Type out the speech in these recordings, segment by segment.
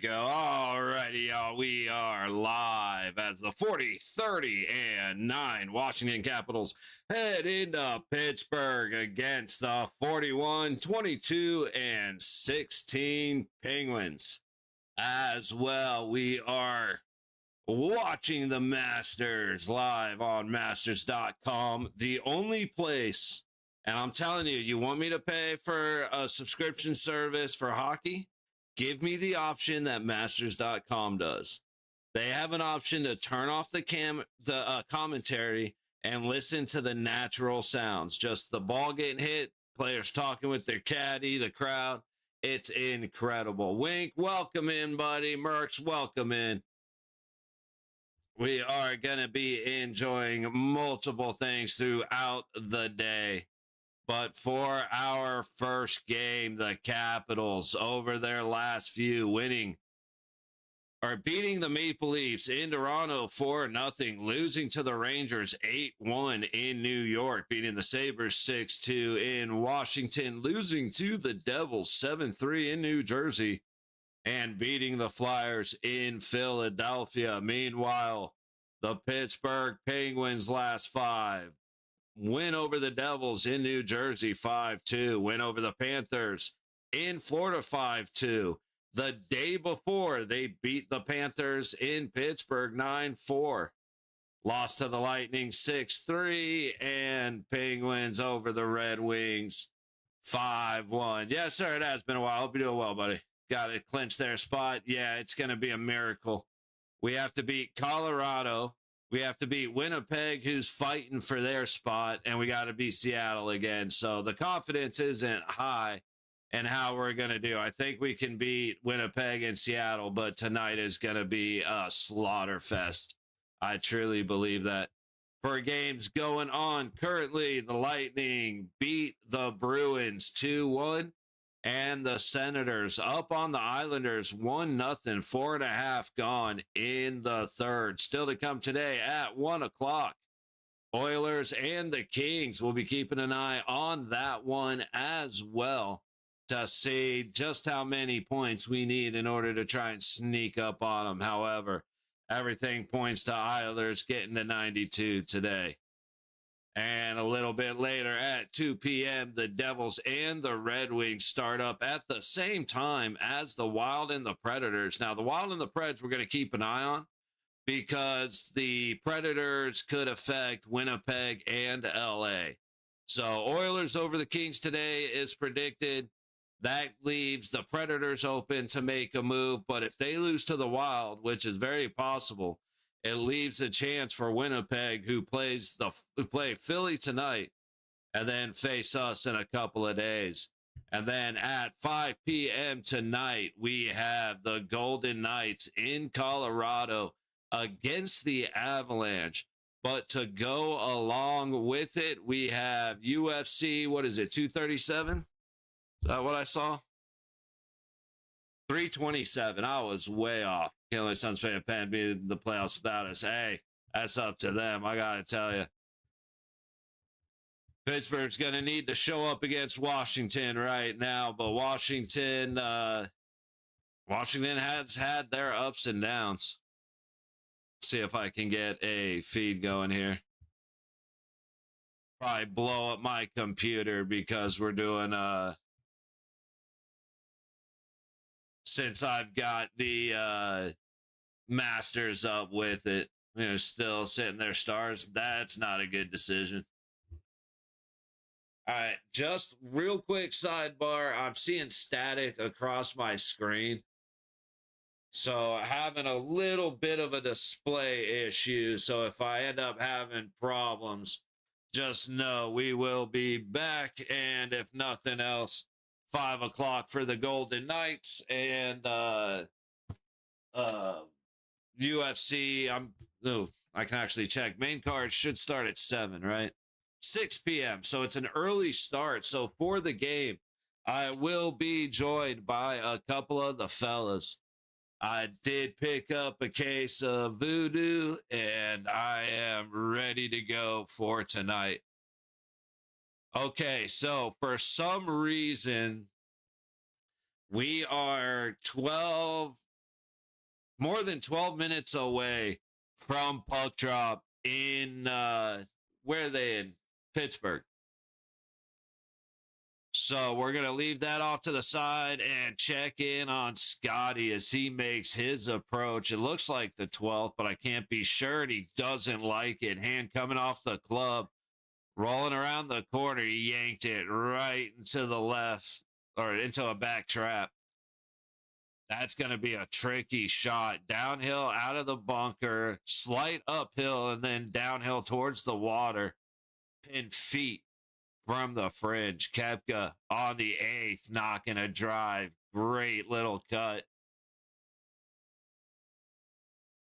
go. Alrighty, y'all. We are live as the 40, 30, and 9 Washington Capitals head into Pittsburgh against the 41, 22, and 16 Penguins. As well, we are watching the Masters live on Masters.com, the only place. And I'm telling you, you want me to pay for a subscription service for hockey? Give me the option that Masters.com does. They have an option to turn off the commentary and listen to the natural sounds. Just the ball getting hit, players talking with their caddy, the crowd. It's incredible. Wink, welcome in, buddy. Mercs, welcome in. We are going to be enjoying multiple things throughout the day. But for our first game, the Capitals, over their last few, beating the Maple Leafs in Toronto 4-0, losing to the Rangers 8-1 in New York, beating the Sabres 6-2 in Washington, losing to the Devils 7-3 in New Jersey, and beating the Flyers in Philadelphia. Meanwhile, the Pittsburgh Penguins last 5. Win over the Devils in New Jersey 5-2. Win over the Panthers in Florida 5-2. The day before, they beat the Panthers in Pittsburgh 9-4. Lost to the Lightning 6-3. And Penguins over the Red Wings 5-1. Yes, sir, it has been a while. Hope you're doing well, buddy. Got to clinch their spot. Yeah, it's going to be a miracle. We have to beat Colorado. We have to beat Winnipeg, who's fighting for their spot, and we got to beat Seattle again. So the confidence isn't high in how we're going to do. I think we can beat Winnipeg and Seattle, but tonight is going to be a slaughter fest. I truly believe that. For games going on currently, the Lightning beat the Bruins 2-1. And the Senators up on the Islanders 1-0, 4.5 gone in the third. Still to come today at 1 o'clock. Oilers and the Kings will be keeping an eye on that one as well to see just how many points we need in order to try and sneak up on them. However, everything points to Islanders getting to 92 today. And a little bit later at 2 p.m., the Devils and the Red Wings start up at the same time as the Wild and the Predators. Now, the Wild and the Preds we're going to keep an eye on because the Predators could affect Winnipeg and L.A. So Oilers over the Kings today is predicted. That leaves the Predators open to make a move. But if they lose to the Wild, which is very possible, it leaves a chance for Winnipeg, who play Philly tonight and then face us in a couple of days. And then at 5 p.m. tonight, we have the Golden Knights in Colorado against the Avalanche. But to go along with it, we have UFC, 237? Is that what I saw? 327. I was way off. Can't let Suns pay a pen be in the playoffs without us. Hey, that's up to them. I got to tell you. Pittsburgh's going to need to show up against Washington right now, but Washington has had their ups and downs. See if I can get a feed going here. Probably blow up my computer because we're doing since I've got the Masters up with it, still sitting there stars. That's not a good decision. All right, just real quick sidebar. I'm seeing static across my screen. So having a little bit of a display issue. So if I end up having problems, just know we will be back. And if nothing else, 5 o'clock for the Golden Knights and UFC. I can actually check. Main card should start at 7, right? 6 p.m. So it's an early start. So for the game, I will be joined by a couple of the fellas. I did pick up a case of voodoo, and I am ready to go for tonight. Okay, so for some reason, we are 12 more than 12 minutes away from puck drop in where are they in Pittsburgh. So we're going to leave that off to the side and check in on Scotty as he makes his approach. It looks like the 12th, but I can't be sure. And he doesn't like it. Hand coming off the club, rolling around the corner. He yanked it right into the left or into a back trap. That's going to be a tricky shot. Downhill out of the bunker, slight uphill, and then downhill towards the water. Pin feet from the fringe. Koepka on the 8th, knocking a drive. Great little cut.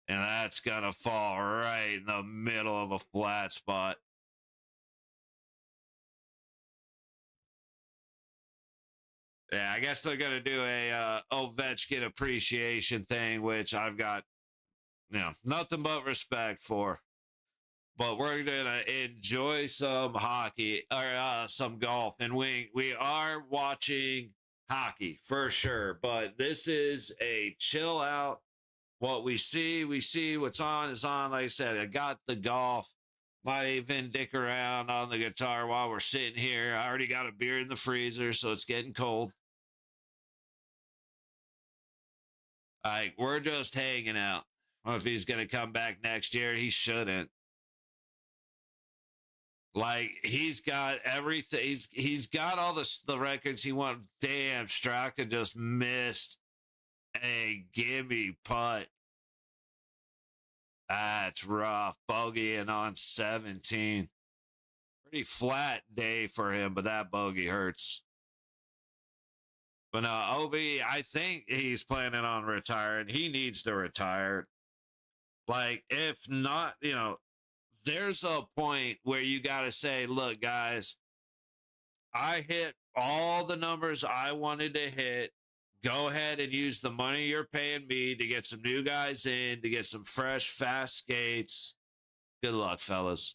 And that's going to fall right in the middle of a flat spot. Yeah, I guess they're going to do a Ovechkin appreciation thing, which I've got, nothing but respect for. But we're going to enjoy some hockey or some golf. And we are watching hockey for sure. But this is a chill out. What we see. What's on is on. Like I said, I got the golf. Might even dick around on the guitar while we're sitting here. I already got a beer in the freezer, so it's getting cold. Like, we're just hanging out. Well, if he's going to come back next year, he shouldn't. Like, he's got everything. He's got all the records he wants. Damn, Straka just missed a gimme putt. That's rough. Bogeying on 17. Pretty flat day for him, but that bogey hurts. But no, Ovi, I think he's planning on retiring. He needs to retire. Like, if not, there's a point where you got to say, look, guys, I hit all the numbers I wanted to hit. Go ahead and use the money you're paying me to get some new guys in, to get some fresh, fast skates. Good luck, fellas.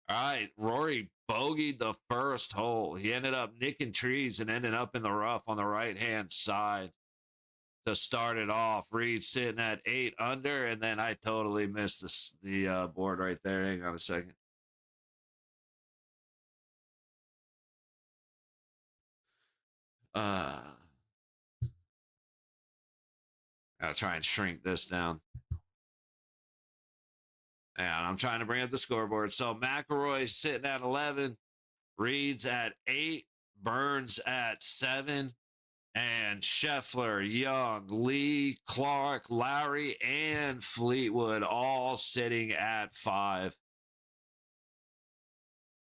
All right, Rory bogeyed the first hole. He ended up nicking trees and ended up in the rough on the right-hand side to start it off. Reed sitting at 8 under, and then I totally missed the board right there. Hang on a second. I'll try and shrink this down. And I'm trying to bring up the scoreboard. So McElroy's sitting at 11, Reed's at 8, Burns at 7, and Scheffler, Young, Lee, Clark, Lowry, and Fleetwood all sitting at 5.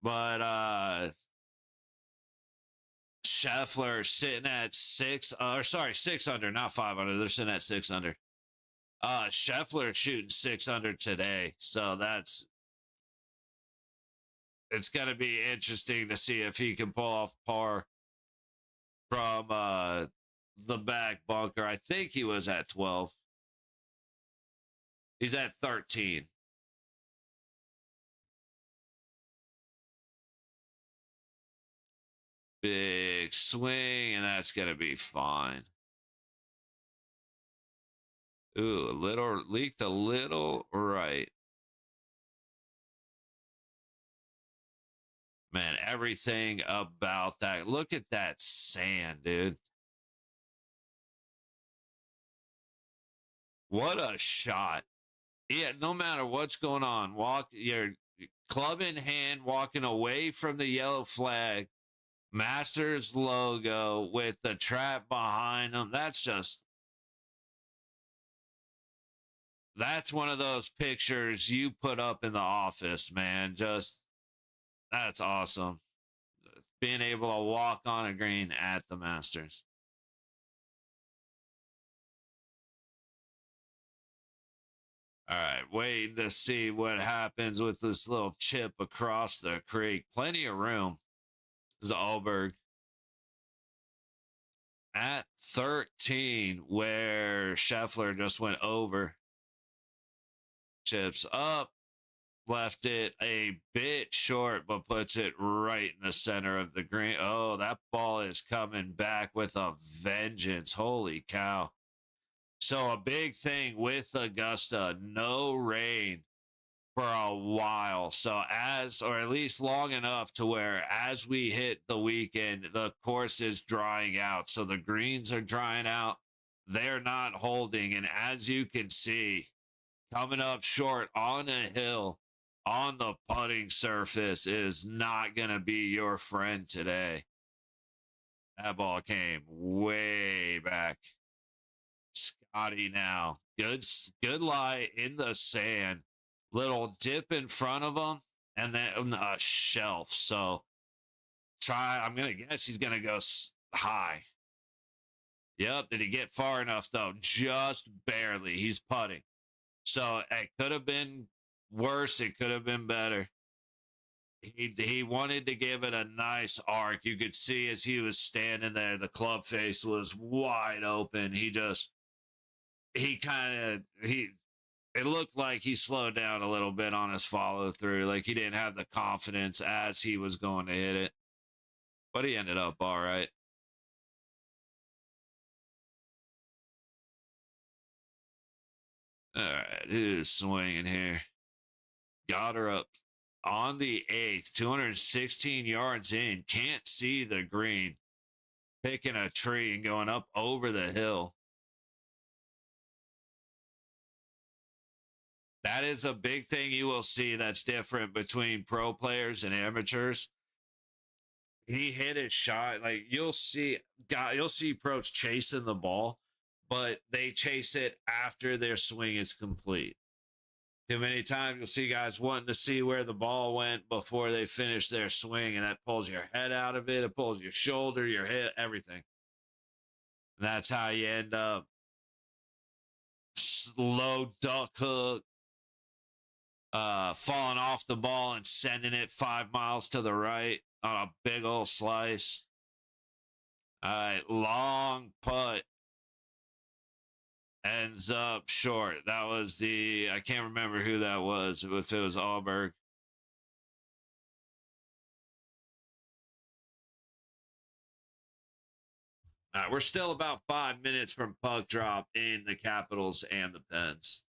But Scheffler sitting at 6 under, not 5 under. They're sitting at 6 under. Scheffler shooting 6 under today. So it's going to be interesting to see if he can pull off par from the back bunker. I think he was at 12. He's at 13. Big swing, and that's going to be fine. Ooh, leaked a little right. Man, everything about that. Look at that sand, dude. What a shot. Yeah, no matter what's going on, walk your club in hand, walking away from the yellow flag, Masters logo with the trap behind them. That's one of those pictures you put up in the office, man. That's awesome. Being able to walk on a green at the Masters. All right, waiting to see what happens with this little chip across the creek. Plenty of room. This is Alberg at 13, where Scheffler just went over. Chips up. left it a bit short, but puts it right in the center of the green. Oh, that ball is coming back with a vengeance. Holy cow. So a big thing with Augusta, no rain for a while. So or at least long enough to where as we hit the weekend, the course is drying out. So the greens are drying out. They're not holding. And as you can see, coming up short on a hill on the putting surface is not going to be your friend today. That ball came way back. Scotty now. Good lie in the sand. Little dip in front of him and then a shelf. So I'm going to guess he's going to go high. Yep. Did he get far enough though? Just barely. He's putting. So it could have been worse. It could have been better. He wanted to give it a nice arc. You could see as he was standing there, the club face was wide open. It looked like he slowed down a little bit on his follow through. Like he didn't have the confidence as he was going to hit it. But he ended up all right. All right, who's swinging here? Got her up on the 8th, 216 yards in. Can't see the green. Picking a tree and going up over the hill. That is a big thing you will see that's different between pro players and amateurs. He hit his shot. Like you'll see pros chasing the ball, but they chase it after their swing is complete. Too many times you'll see guys wanting to see where the ball went before they finish their swing, and that pulls your head out of it. It pulls your shoulder, your head, everything. And that's how you end up slow duck hook, falling off the ball and sending it 5 miles to the right on a big old slice. All right, long putt. Ends up short. That was I can't remember who that was, if it was Alberg. All right, we're still about 5 minutes from puck drop in the Capitals and the Pens.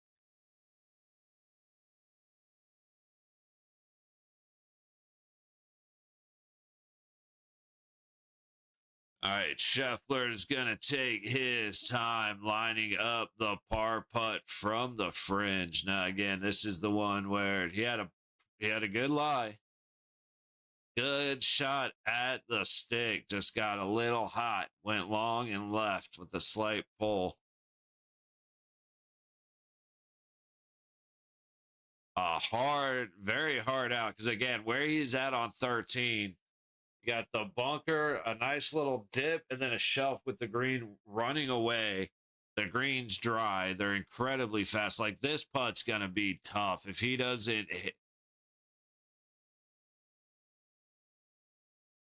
All right, Scheffler is going to take his time lining up the par putt from the fringe. Now, again, this is the one where he had a good lie. Good shot at the stick. Just got a little hot. Went long and left with a slight pull. Very hard out. Because again, where he's at on 13, you got the bunker, a nice little dip, and then a shelf with the green running away. The green's dry. They're incredibly fast. Like this putt's going to be tough. If he doesn't hit,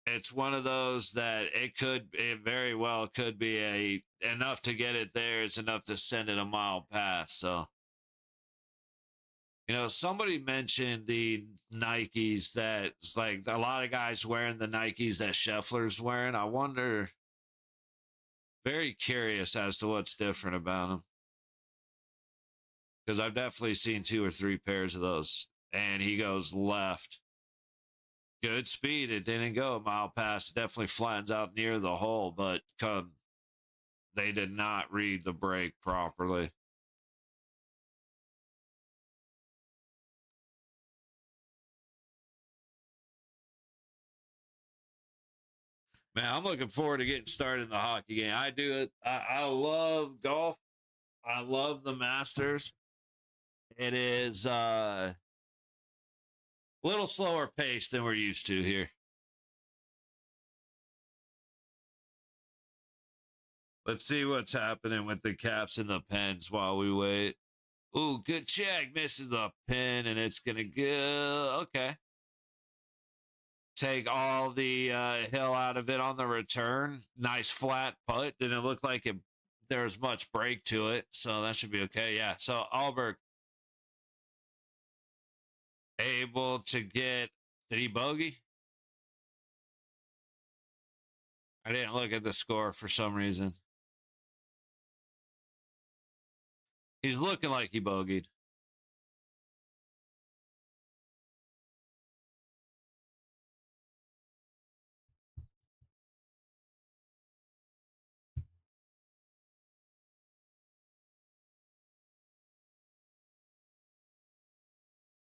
it's one of those that it very well could be enough to get it there. It's enough to send it a mile past. So, somebody mentioned the Nikes that it's like a lot of guys wearing the Nikes that Scheffler's wearing. I wonder, very curious as to what's different about them. Because I've definitely seen 2 or 3 pairs of those. And he goes left. Good speed. It didn't go a mile past. It definitely flattens out near the hole, but they did not read the break properly. Man, I'm looking forward to getting started in the hockey game. I do it. I love golf. I love the Masters. It is a little slower pace than we're used to here. Let's see what's happening with the Caps and the Pens while we wait. Ooh, good check. Misses the pin, and it's going to go. Okay. Take all the hill out of it on the return. Nice flat putt. Didn't look like there was much break to it, so that should be okay. Yeah. So Alberg, able to get, did he bogey? I didn't look at the score for some reason. He's looking like he bogeyed.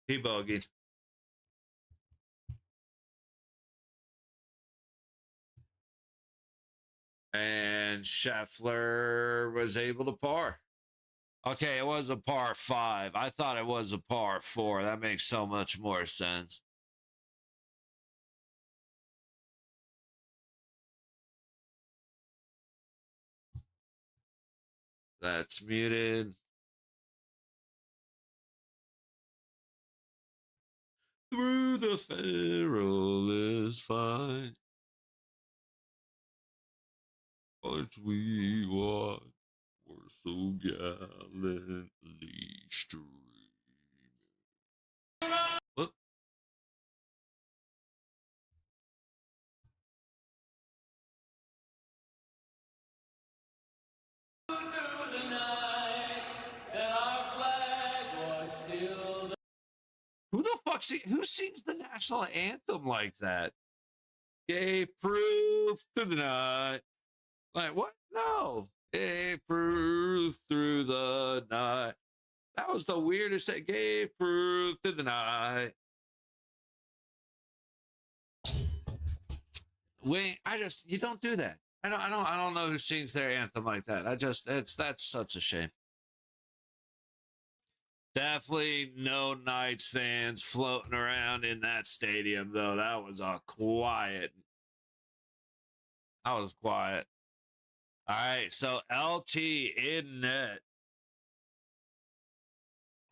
He bogeyed. And Scheffler was able to par. Okay, it was a par 5. I thought it was a par 4. That makes so much more sense. That's muted. Through the ferrule is fine. What we want, we're so gallantly streaming. Whoop. Who the fuck who sings the national anthem like that? Gave proof to the night. Like what? No. Gave proof through the night. That was the weirdest that gave proof to the night. Wait, you don't do that. I don't know who sings their anthem like that. That's such a shame. Definitely no Knights fans floating around in that stadium, though. That was quiet. That was quiet. All right, so LT in net.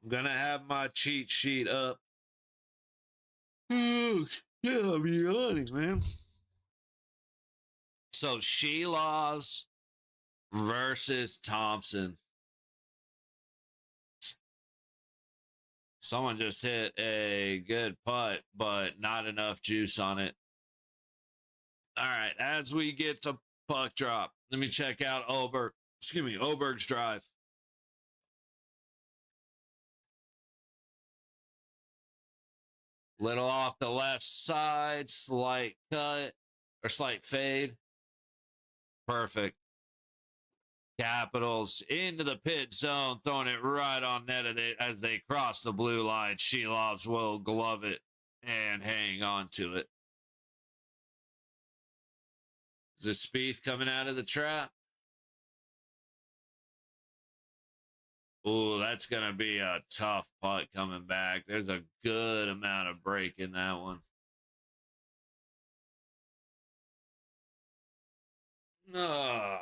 I'm gonna have my cheat sheet up. Oh, shit, I'm yawning, man. So Sheilaws versus Thompson. Someone just hit a good putt, but not enough juice on it. All right, as we get to puck drop, let me check out Oberg's drive. Little off the left side, slight cut or slight fade. Perfect. Capitals into the pit zone, throwing it right on net as they cross the blue line. Shelovs will glove it and hang on to it. Is this Spieth coming out of the trap? Ooh, that's going to be a tough putt coming back. There's a good amount of break in that one. No.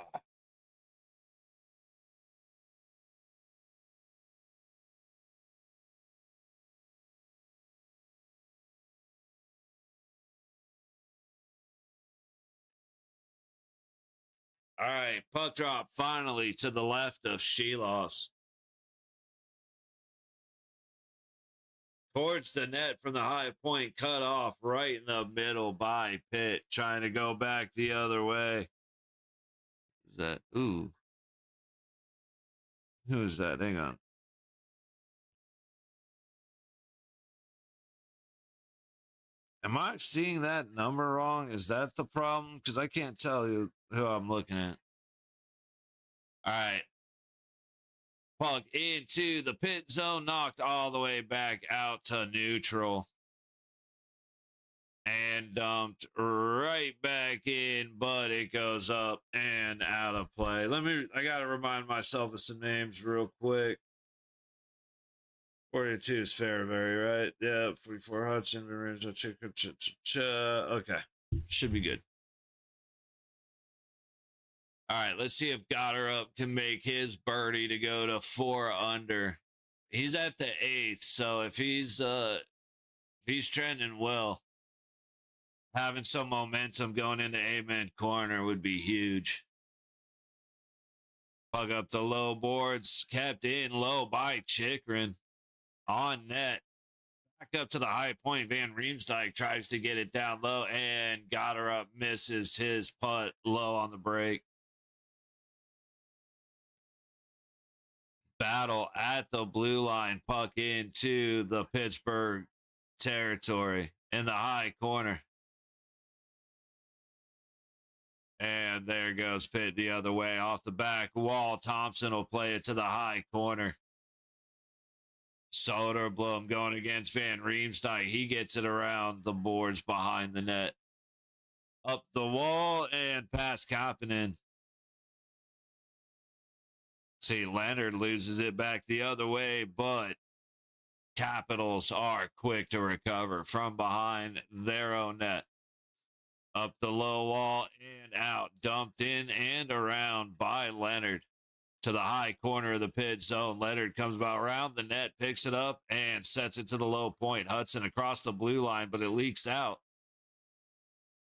All right, puck drop finally to the left of Shelos. Towards the net from the high point, cut off right in the middle by Pitt, trying to go back the other way. Is that, ooh. Who is that? Hang on. Am I seeing that number wrong? Is that the problem? Because I can't tell you who I'm looking at. All right. Puck into the pit zone, knocked all the way back out to neutral. And dumped right back in, but it goes up and out of play. I got to remind myself of some names real quick. 42 is Fairbury, right? Yeah, 44 Hudson. Okay, should be good. All right, let's see if Goddard can make his birdie to go to 4 under. He's at the 8th, so if he's trending well, having some momentum going into Amen Corner would be huge. Plug up the low boards, kept in low by Chikrin on net. Back up to the high point. Van Riemsdyk tries to get it down low and got her up, misses his putt low on the break. Battle at the blue line, puck into the Pittsburgh territory in the high corner. And there goes Pitt the other way off the back wall. Thompson will play it to the high corner. Soderblom going against Van Riemsdyk. He gets it around the boards behind the net. Up the wall and past Kapanen. See, Leonard loses it back the other way, but Capitals are quick to recover from behind their own net. Up the low wall and out, dumped in and around by Leonard to the high corner of the pit zone. Leonard comes about around the net, picks it up, and sets it to the low point. Hudson across the blue line, but it leaks out.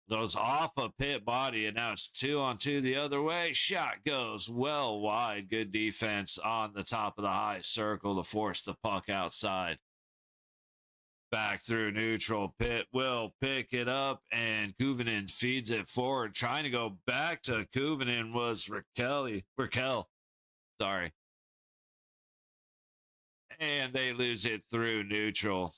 Goes off a pit body, and now it's 2-on-2 the other way. Shot goes well wide. Good defense on the top of the high circle to force the puck outside. Back through neutral. Pitt will pick it up, and Kuvanen feeds it forward. Trying to go back to Kuvanen was Raquel. Sorry. And they lose it through neutral.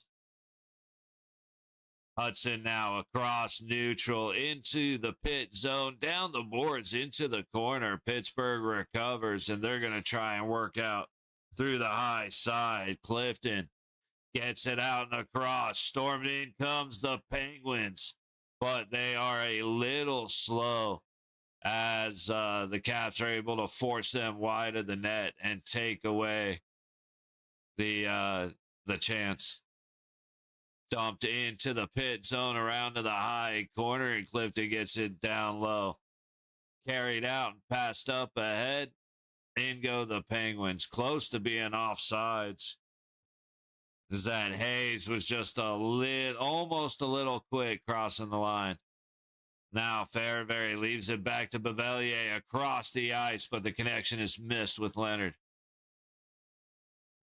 Hudson now across neutral into the pit zone, down the boards into the corner. Pittsburgh recovers, and they're going to try and work out through the high side. Clifton gets it out and across. Stormed in comes the Penguins, but they are a little slow as the Caps are able to force them wide of the net and take away the chance. Dumped into the pit zone around to the high corner, and Clifton gets it down low. Carried out and passed up ahead. In go the Penguins. Close to being offsides. That Hayes was just almost a little quick crossing the line. Now Fairbury leaves it back to Bevelier across the ice, but the connection is missed with Leonard.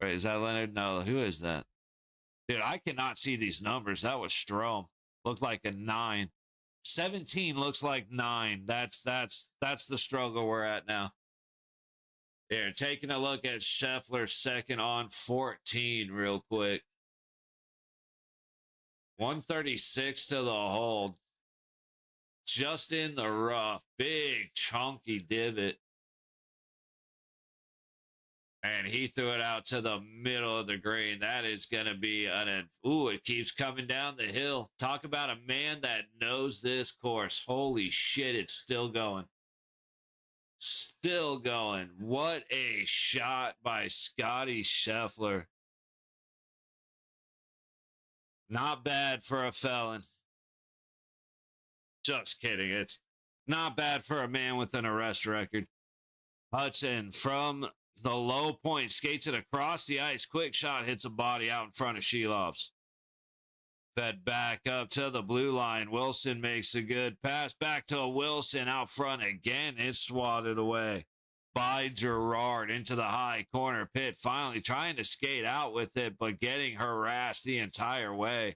Wait, is that Leonard? No, who is that? Dude, I cannot see these numbers. That was Strome. Looked like a 9. 17 looks like 9. That's the struggle we're at now. Here, taking a look at Scheffler second on 14 real quick. 136 to the hold. Just in the rough. Big chunky divot. And he threw it out to the middle of the green. That is going to be it keeps coming down the hill. Talk about a man that knows this course. Holy shit, it's still going. Still going. What a shot by Scotty Scheffler. Not bad for a felon. Just kidding. It's not bad for a man with an arrest record. Hudson from the low point skates it across the ice. Quick shot hits a body out in front of Shilov's. Fed back up to the blue line. Wilson makes a good pass back to Wilson out front again. It's swatted away by Gerard into the high corner. Pitt finally trying to skate out with it, but getting harassed the entire way.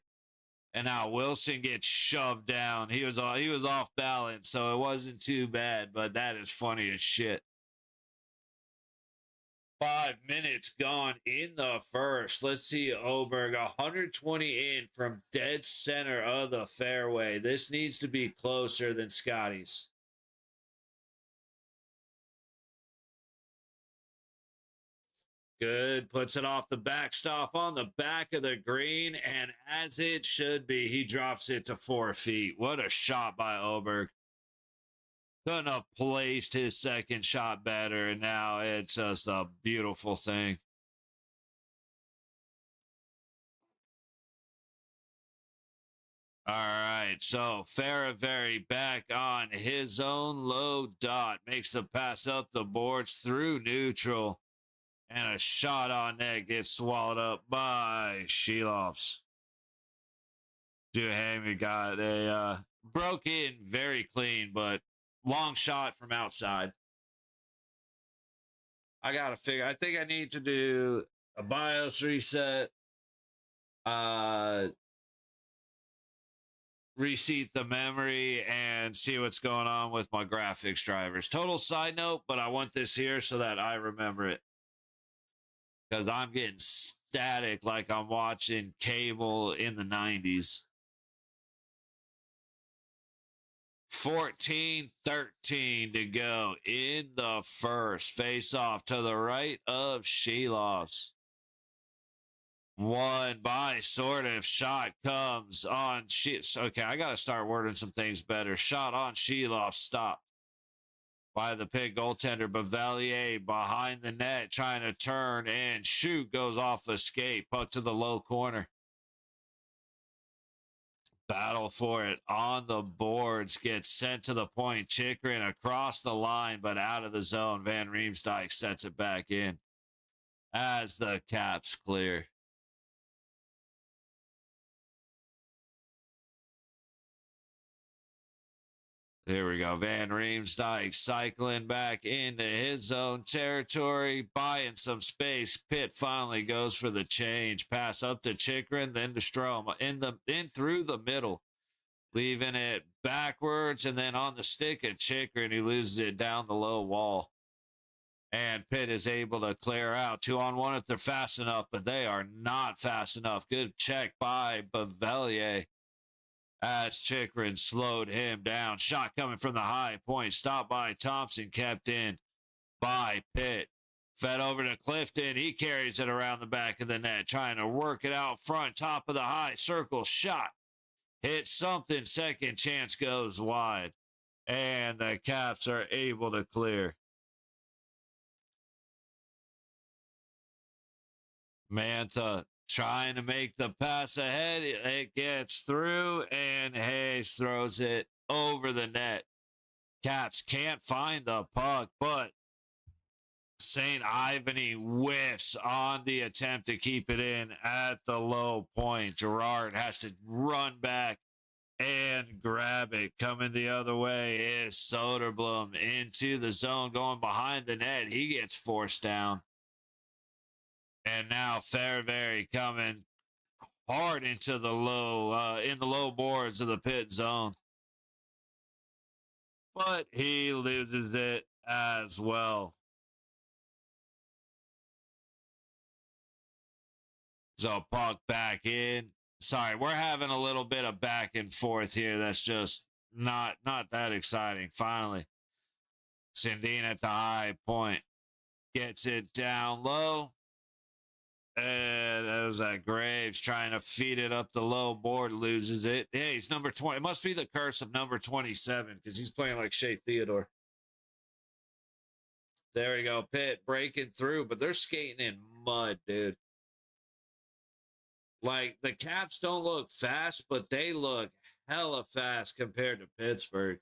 And now Wilson gets shoved down. He was off balance, so it wasn't too bad, but that is funny as shit. 5 minutes gone in the first. Let's see Oberg, 120 in from dead center of the fairway. This needs to be closer than Scotty's. Good, puts it off the backstop on the back of the green, and as it should be, he drops it to 4 feet. What a shot by Oberg. Couldn't have placed his second shot better, and now it's just a beautiful thing. All right, so Fairbury back on his own low dot. Makes the pass up the boards through neutral, and a shot on net gets swallowed up by Shilovs. Duhamel got a broke in very clean, but long shot from outside. I got to figure. I think I need to do a BIOS reset. uh, reseat the memory and see what's going on with my graphics drivers. Total side note, but I want this here so that I remember it. Because I'm getting static like I'm watching cable in the 90s. 14-13 to go in the first. Face off to the right of Sheloff's. One by sort of shot comes on. Okay, I got to start wording some things better. Shot on Sheloff, stop by the Pit goaltender. Bavelier behind the net, trying to turn and shoot. Goes off escape. Puck to the low corner. Battle for it on the boards. Gets sent to the point. Chikrin across the line, but out of the zone. Van Riemsdyk sets it back in as the Caps clear. There we go. Van Riemsdyk cycling back into his own territory, buying some space. Pitt finally goes for the change. Pass up to Chikrin, then to Strome. In through the middle, leaving it backwards, and then on the stick of Chikrin, he loses it down the low wall. And Pitt is able to clear out 2-on-1 if they're fast enough, but they are not fast enough. Good check by Bavelier as Chikrin slowed him down. Shot coming from the high point. Stopped by Thompson. Kept in by Pitt. Fed over to Clifton. He carries it around the back of the net. Trying to work it out front. Top of the high circle. Shot. Hits something. Second chance goes wide. And the Caps are able to clear. Mantha trying to make the pass ahead. It gets through, and Hayes throws it over the net. Caps can't find the puck, but St. Ivany whiffs on the attempt to keep it in at the low point. Gerard has to run back and grab it. Coming the other way is Soderblom into the zone, going behind the net. He gets forced down. And now Fairbury coming hard into the low boards of the Pit zone. But he loses it as well. So puck back in. Sorry, we're having a little bit of back and forth here. That's just not that exciting. Finally, Sandine at the high point gets it down low. And that was that Graves trying to feed it up the low board, loses it. Hey, he's number 20. It must be the curse of number 27 because he's playing like Shea Theodore. There we go. Pitt breaking through, but they're skating in mud, dude. Like, the Caps don't look fast, but they look hella fast compared to Pittsburgh.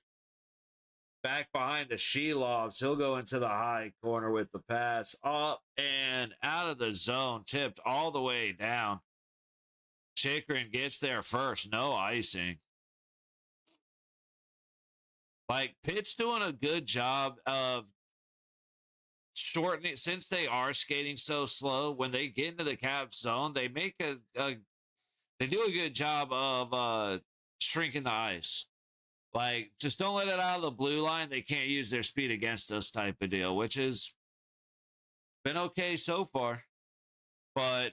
Back behind the Shelovs. He'll go into the high corner with the pass. Up and out of the zone. Tipped all the way down. Chikrin gets there first. No icing. Like, Pitt's doing a good job of shortening it. Since they are skating so slow, when they get into the Cap zone, they make they do a good job of shrinking the ice. Like, just don't let it out of the blue line. They can't use their speed against us type of deal, which has been okay so far. But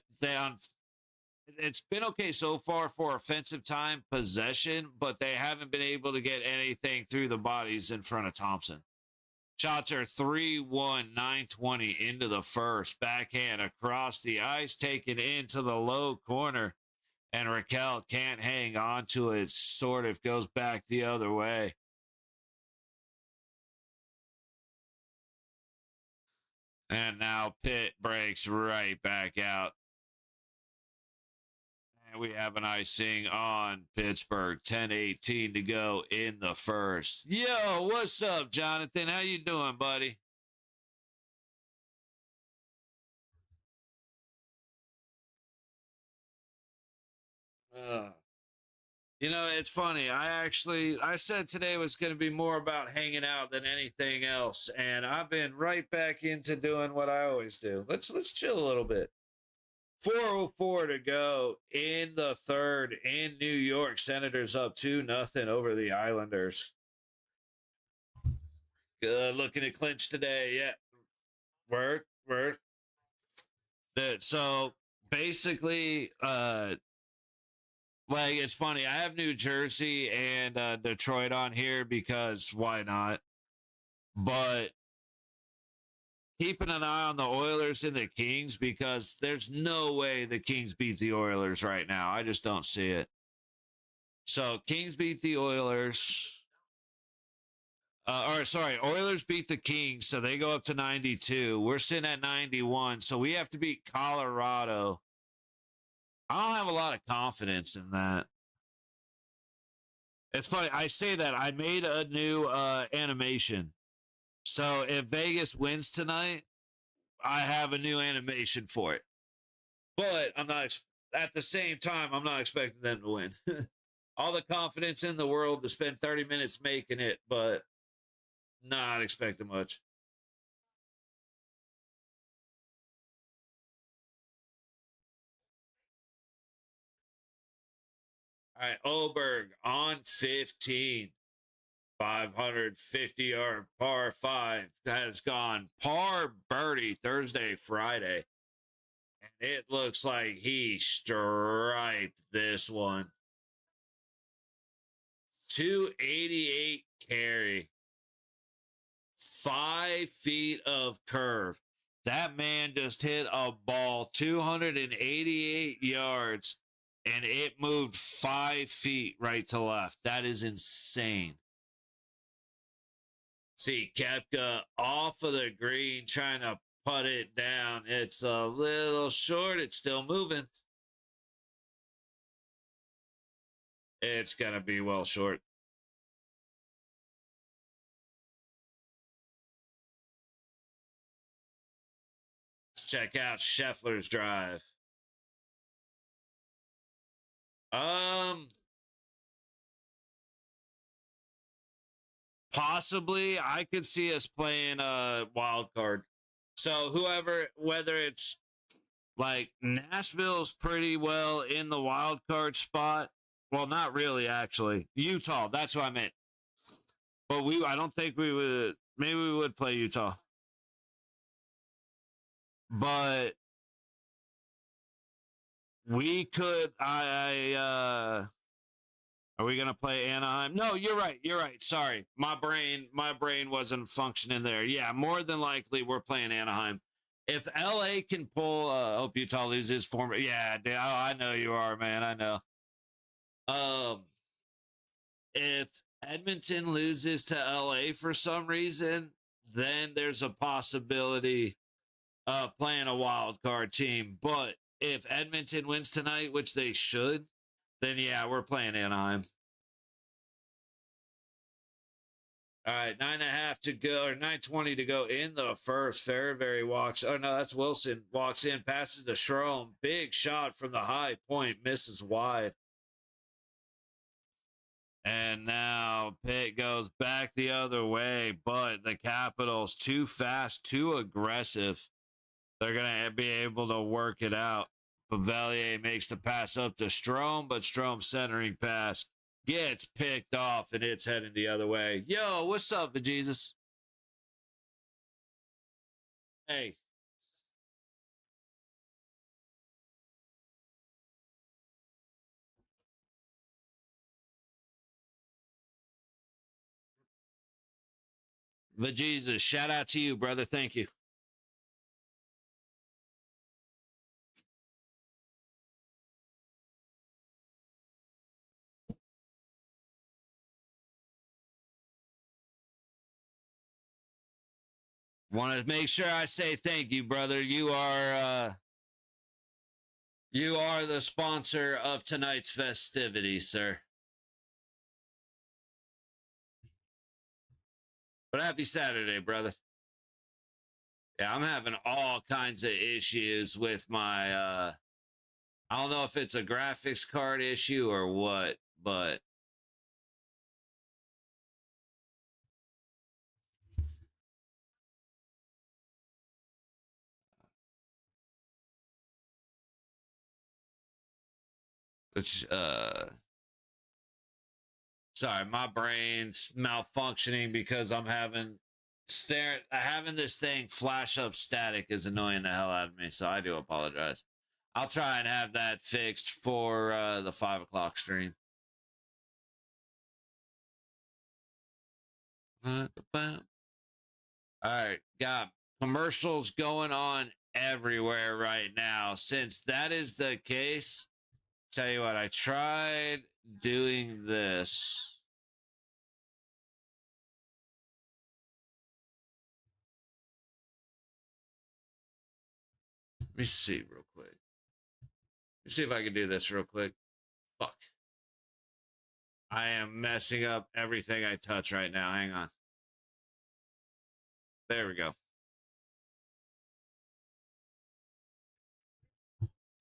it's been okay so far for offensive time possession, but they haven't been able to get anything through the bodies in front of Thompson. Shots are 3-1, 9:20 into the first. Backhand across the ice, taken into the low corner. And Raquel can't hang on to it. Sort of goes back the other way. And now Pitt breaks right back out. And we have an icing on Pittsburgh. 10:18 to go in the first. Yo, what's up, Jonathan? How you doing, buddy? You know, it's funny. I said today was going to be more about hanging out than anything else, and I've been right back into doing what I always do. Let's chill a little bit. 4:04 to go in the third in New York. Senators up 2-0 over the Islanders. Good looking at clinch today. Yeah. Word. So basically, like it's funny. I have New Jersey and Detroit on here because why not? But keeping an eye on the Oilers and the Kings because there's no way the Kings beat the Oilers right now. I just don't see it. So Kings beat the Oilers. Oilers beat the Kings, so they go up to 92. We're sitting at 91, so we have to beat Colorado. I don't have a lot of confidence in that. It's funny. I say that. I made a new animation. So if Vegas wins tonight, I have a new animation for it. But I'm not, at the same time, I'm not expecting them to win. All the confidence in the world to spend 30 minutes making it, but not expecting much. All right, Oberg on 15. 550 yard par 5 has gone par birdie Thursday, Friday. And it looks like he striped this one. 288 carry. 5 feet of curve. That man just hit a ball 288 yards and it moved 5 feet right to left. That is insane. See, Kepka off of the green trying to put it down. It's a little short. It's still moving. It's going to be well short. Let's check out Scheffler's drive. Possibly I could see us playing a wild card. So whoever, whether it's like Nashville's pretty well in the wild card spot. Well, not really, actually. Utah, that's what I meant. But I don't think we would. Maybe we would play Utah. But we could. Are we gonna play Anaheim? No, you're right. You're right. Sorry, my brain wasn't functioning there. Yeah, more than likely we're playing Anaheim. If LA can pull, hope Utah loses form. Yeah, I know you are, man. I know. If Edmonton loses to LA for some reason, then there's a possibility of playing a wild card team. But if Edmonton wins tonight, which they should, then yeah, we're playing Anaheim. All right, 9.5 to go, or 9:20 to go in the first. Fairbury walks. Oh no, that's Wilson. Walks in, passes to Schrom. Big shot from the high point, misses wide. And now Pitt goes back the other way, but the Capitals too fast, too aggressive. They're going to be able to work it out. Pavelier makes the pass up to Strome, but Strome's centering pass gets picked off and it's heading the other way. Yo, what's up, Jesus? Hey. But Jesus, shout out to you, brother. Thank you. Want to make sure I say thank you, brother. You are the sponsor of tonight's festivities, sir. But happy Saturday, brother. Yeah, I'm having all kinds of issues with my I don't know if it's a graphics card issue or what, but Which, sorry, my brain's malfunctioning because I'm having this thing flash up static is annoying the hell out of me. So I do apologize. I'll try and have that fixed for the 5 o'clock stream. All right, got commercials going on everywhere right now. Since that is the case, tell you what, I tried doing this. Let me see real quick. Let me see if I can do this real quick. Fuck. I am messing up everything I touch right now. Hang on. There we go.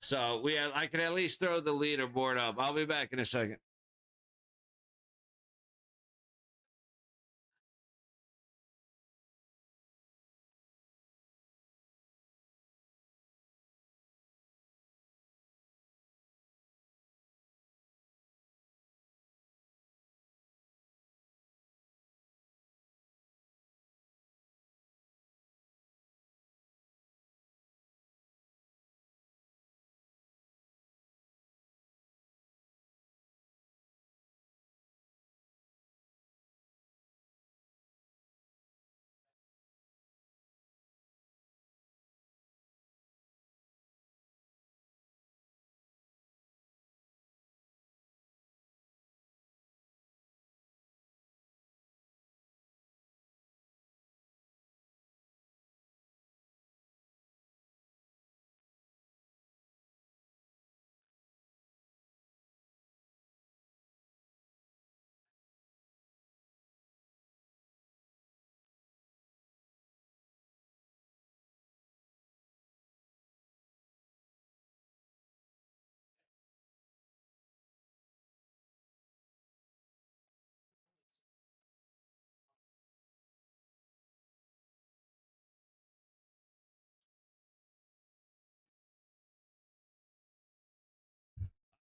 So I can at least throw the leaderboard up. I'll be back in a second.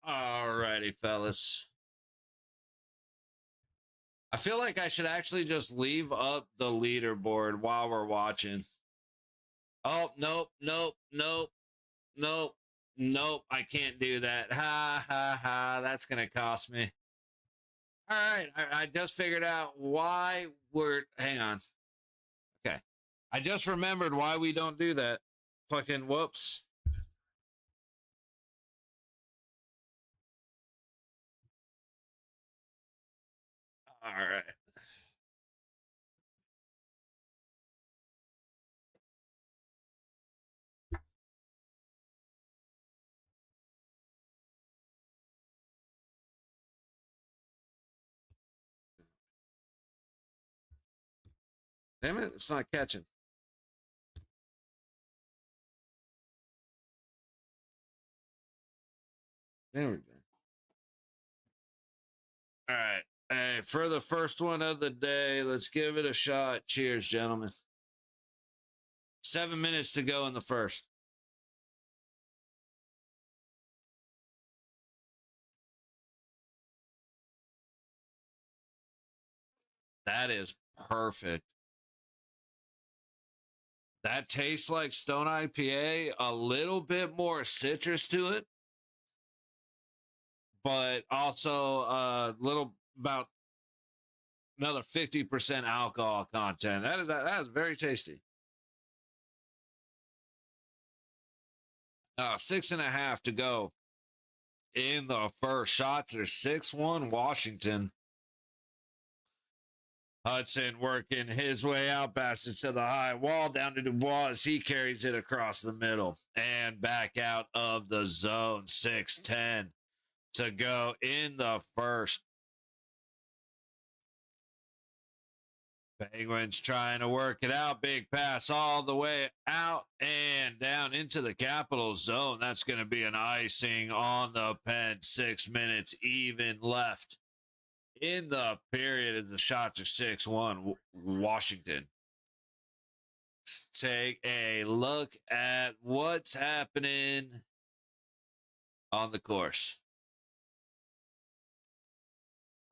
Alrighty, fellas. I feel like I should actually just leave up the leaderboard while we're watching. Oh, nope, nope, nope, nope, nope. I can't do that. Ha, ha, ha. That's going to cost me. All right. I just figured out why hang on. Okay. I just remembered why we don't do that. Fucking whoops. All right. Damn it, it's not catching. There we go. All right. Hey, for the first one of the day, let's give it a shot. Cheers, gentlemen. 7 minutes to go in the first. That is perfect. That tastes like Stone IPA, a little bit more citrus to it, but also a little about another 50% alcohol content. That is very tasty. 6.5 to go in the first. Shots are 6-1 Washington. Hudson working his way out, passes to the high wall, down to Dubois. He carries it across the middle and back out of the zone. 6:10 to go in the first. Penguins trying to work it out. Big pass all the way out and down into the Capital zone. That's going to be an icing on the pen. 6 minutes even left in the period as the shots are 6-1 Washington. Let's take a look at what's happening on the course.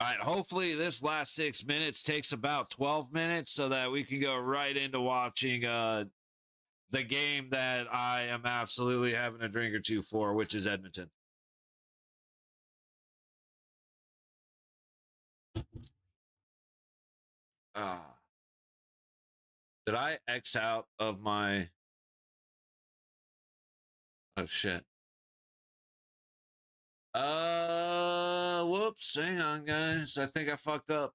All right, hopefully this last 6 minutes takes about 12 minutes so that we can go right into watching the game that I am absolutely having a drink or two for, which is Edmonton. Did I X out of my... Oh, shit. Whoops. Hang on, guys. I think I fucked up.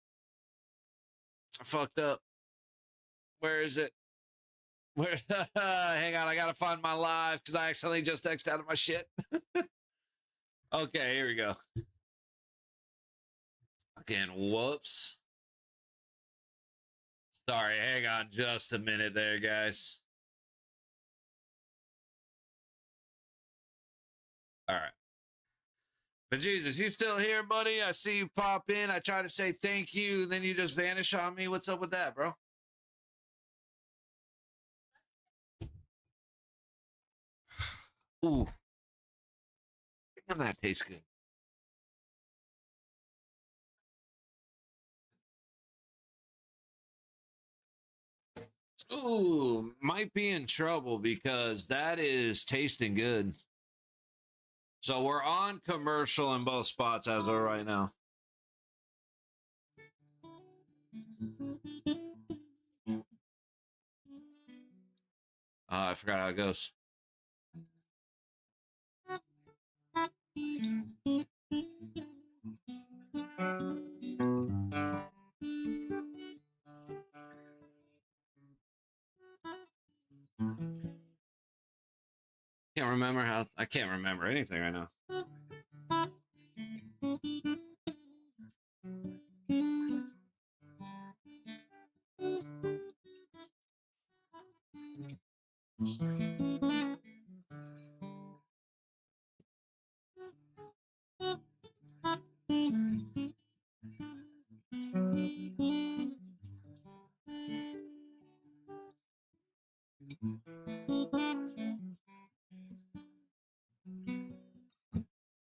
Where is it? Where? Hang on. I got to find my live because I accidentally just X'd out of my shit. Okay, here we go. Again, whoops. Sorry, hang on just a minute there, guys. All right. But Jesus, you still here, buddy? I see you pop in. I try to say thank you, and then you just vanish on me. What's up with that, bro? Ooh. Damn, that tastes good. Ooh, might be in trouble because that is tasting good. So we're on commercial in both spots as of right now. I forgot how it goes. I can't remember anything right now.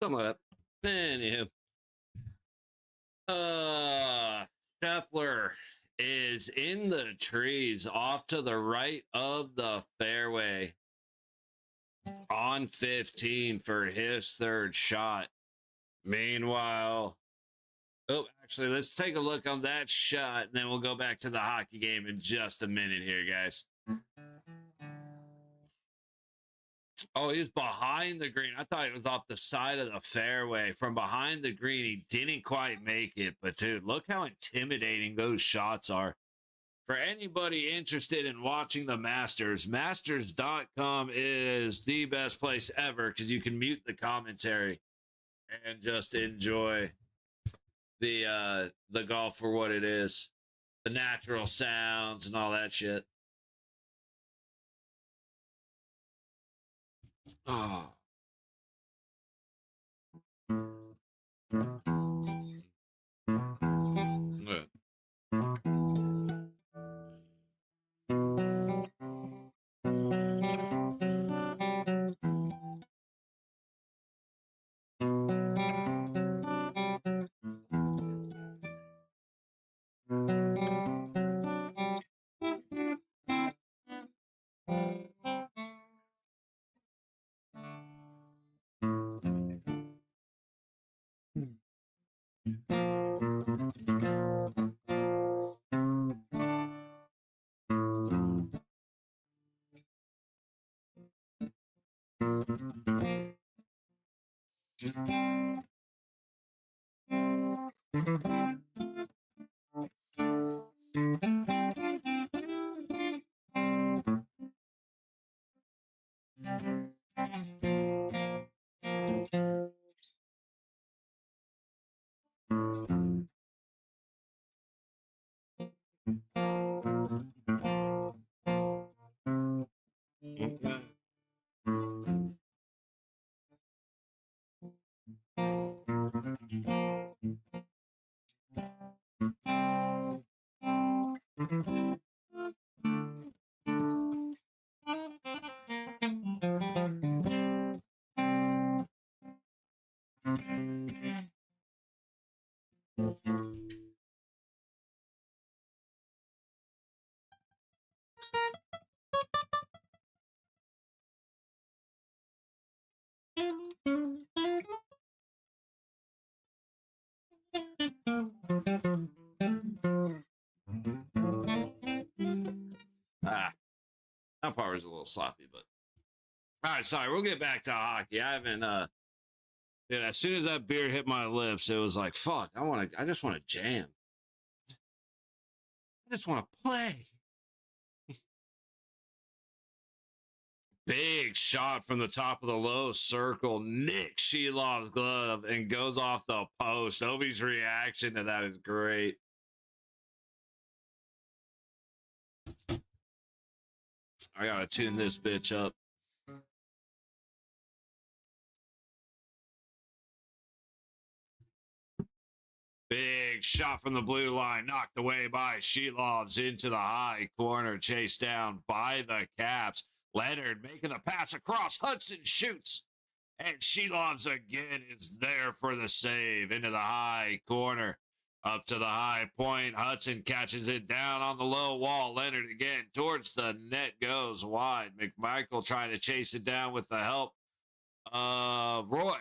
Something like that. Anywho. Scheffler is in the trees off to the right of the fairway on 15 for his third shot. Meanwhile, actually, let's take a look on that shot, and then we'll go back to the hockey game in just a minute here, guys. Oh, he's behind the green. I thought it was off the side of the fairway. From behind the green, he didn't quite make it. But, dude, look how intimidating those shots are. For anybody interested in watching the Masters, masters.com is the best place ever because you can mute the commentary and just enjoy the golf for what it is. The natural sounds and all that shit. Oh. Ah, that part was a little sloppy, but all right, sorry. We'll get back to hockey. I haven't dude, as soon as that beer hit my lips, it was like, fuck, I just want to jam. I just want to play. Big shot from the top of the low circle. Nick Shelov's glove and goes off the post. Ovi's reaction to that is great. I gotta tune this bitch up. Big shot from the blue line, knocked away by Shelovs into the high corner, chased down by the Caps. Leonard making the pass across. Hudson shoots. And Shelovs again is there for the save into the high corner. Up to the high point. Hudson catches it down on the low wall. Leonard again towards the net goes wide. McMichael trying to chase it down with the help of Roy.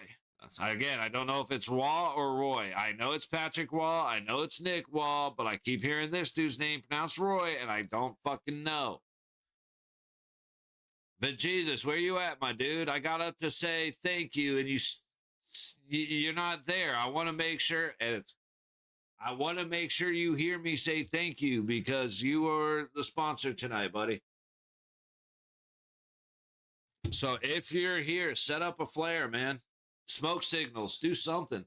Again, I don't know if it's Waugh or Roy. I know it's Patrick Waugh. I know it's Nick Waugh, but I keep hearing this dude's name pronounced Roy, and I don't fucking know. But Jesus, where you at, my dude? I got up to say thank you, and you're not there. I want to make sure, you hear me say thank you because you are the sponsor tonight, buddy. So if you're here, set up a flare, man. Smoke signals, do something.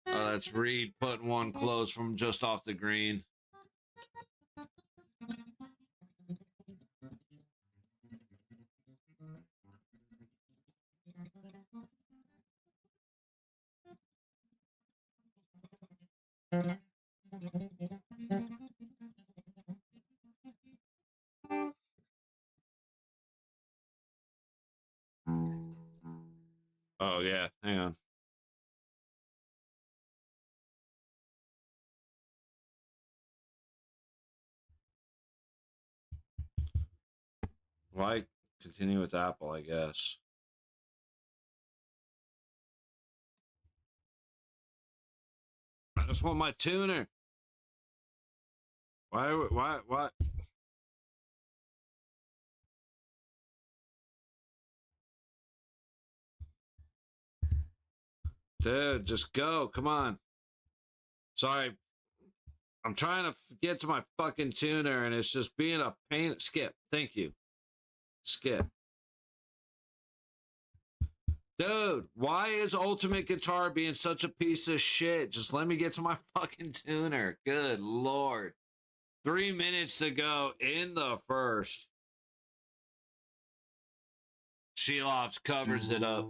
Oh, that's Reed putting one close from just off the green. Oh, yeah. Hang on. Why continue with Apple, I guess? I just want my tuner. Why? Dude, just go. Come on. Sorry. I'm trying to get to my fucking tuner and it's just being a pain. Skip. Thank you. Skip. Dude, why is Ultimate Guitar being such a piece of shit? Just let me get to my fucking tuner. Good Lord. 3 minutes to go in the first. Shelovs covers it up.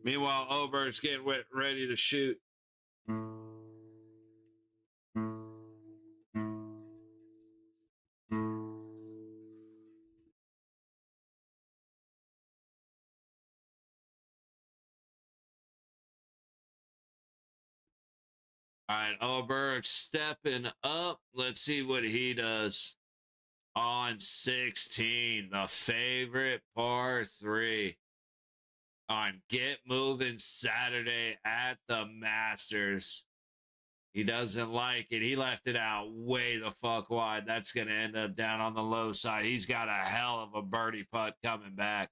Meanwhile, Oberg's getting ready to shoot. All right, Oberg stepping up. Let's see what he does on 16, the favorite par 3 on Get Moving Saturday at the Masters. He doesn't like it. He left it out way the fuck wide. That's going to end up down on the low side. He's got a hell of a birdie putt coming back.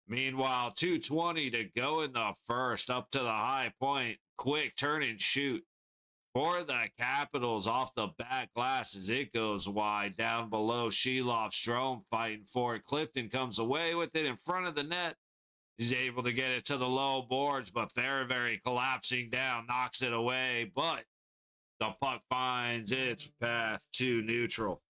Meanwhile, 2:20 to go in the first, up to the high point. Quick turn and shoot for the Capitals off the back glass as it goes wide. Down below, Shelov, Strome fighting for it. Clifton comes away with it in front of the net. He's able to get it to the low boards, but very collapsing down, knocks it away. But the puck finds its path to neutral.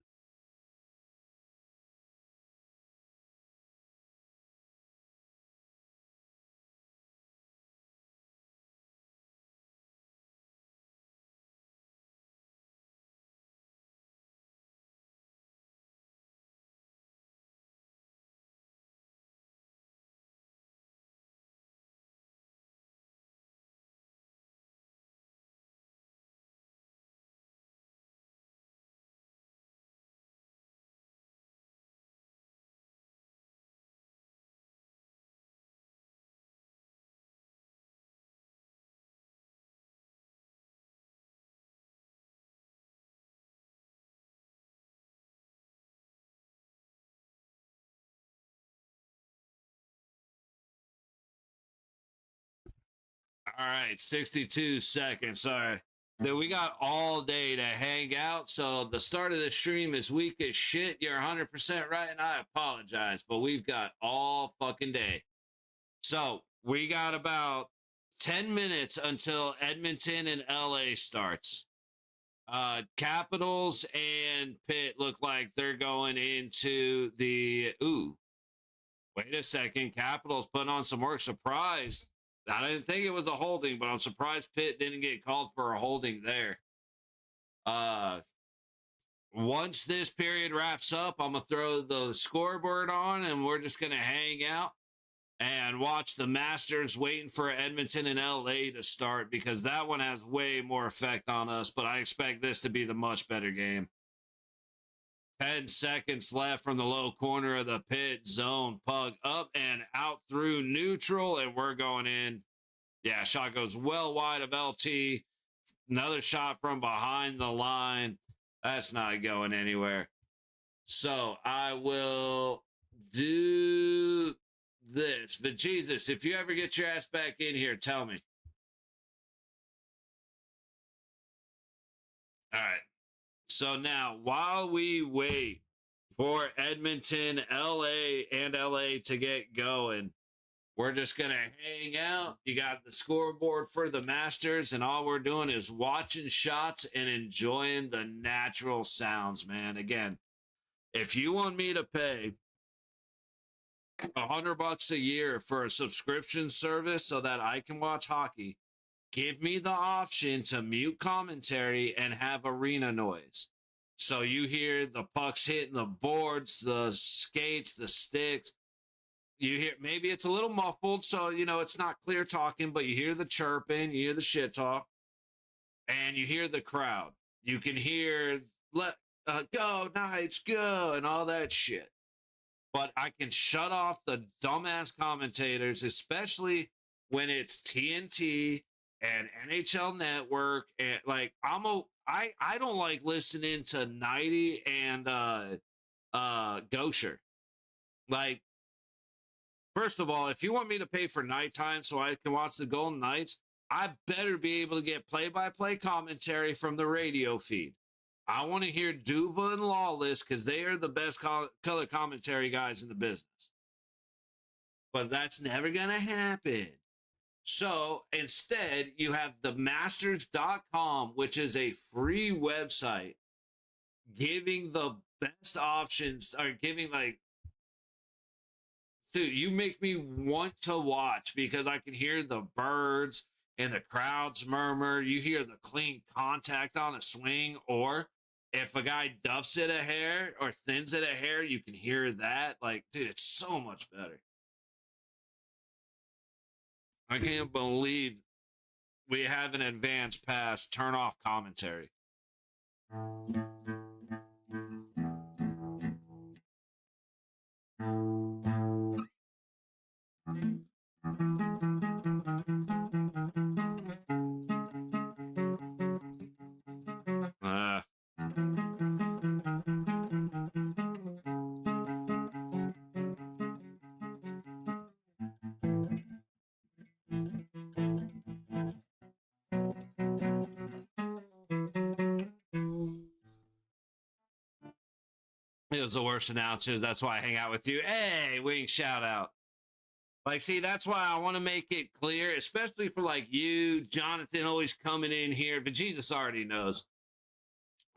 All right, 62 seconds. Sorry. That we got all day to hang out. So the start of the stream is weak as shit. You're 100% right, and I apologize, but we've got all fucking day. So we got about 10 minutes until Edmonton and LA starts. Capitals and Pitt look like they're going into the wait a second. Capitals putting on some work. Surprise. I didn't think it was a holding, but I'm surprised Pitt didn't get called for a holding there. Once this period wraps up, I'm gonna throw the scoreboard on and we're just gonna hang out and watch the Masters waiting for Edmonton and LA to start because that one has way more effect on us, but I expect this to be the much better game. 10 seconds left from the low corner of the pit zone. Puck up and out through neutral, and we're going in. Yeah, shot goes well wide of LT. Another shot from behind the line. That's not going anywhere. So I will do this. But Jesus, if you ever get your ass back in here, tell me. All right. So now, while we wait for Edmonton, LA to get going, we're just going to hang out. You got the scoreboard for the Masters, and all we're doing is watching shots and enjoying the natural sounds, man. Again, if you want me to pay $100 a year for a subscription service so that I can watch hockey, give me the option to mute commentary and have arena noise. So you hear the pucks hitting the boards, the skates, the sticks. You hear, maybe it's a little muffled, so, you know, it's not clear talking, but you hear the chirping, you hear the shit talk, and you hear the crowd. You can hear, go, Knights, go, and all that shit. But I can shut off the dumbass commentators, especially when it's TNT and NHL Network, and like I don't like listening to Nighty and Gosher. Like, first of all, if you want me to pay for nighttime so I can watch the Golden Knights, I better be able to get play-by-play commentary from the radio feed. I want to hear Duva and Lawless because they are the best color commentary guys in the business. But that's never going to happen. So instead, you have themasters.com, which is a free website giving the best options, or giving like, dude, you make me want to watch because I can hear the birds and the crowds murmur. You hear the clean contact on a swing, or if a guy duffs it a hair or thins it a hair, you can hear that. Like, dude, it's so much better. I can't believe we haven't advanced past turn off commentary. It was the worst announcer. That's why I hang out with you. Hey, wing shout out. Like, see, that's why I want to make it clear, especially for like you, Jonathan, always coming in here. But Jesus already knows.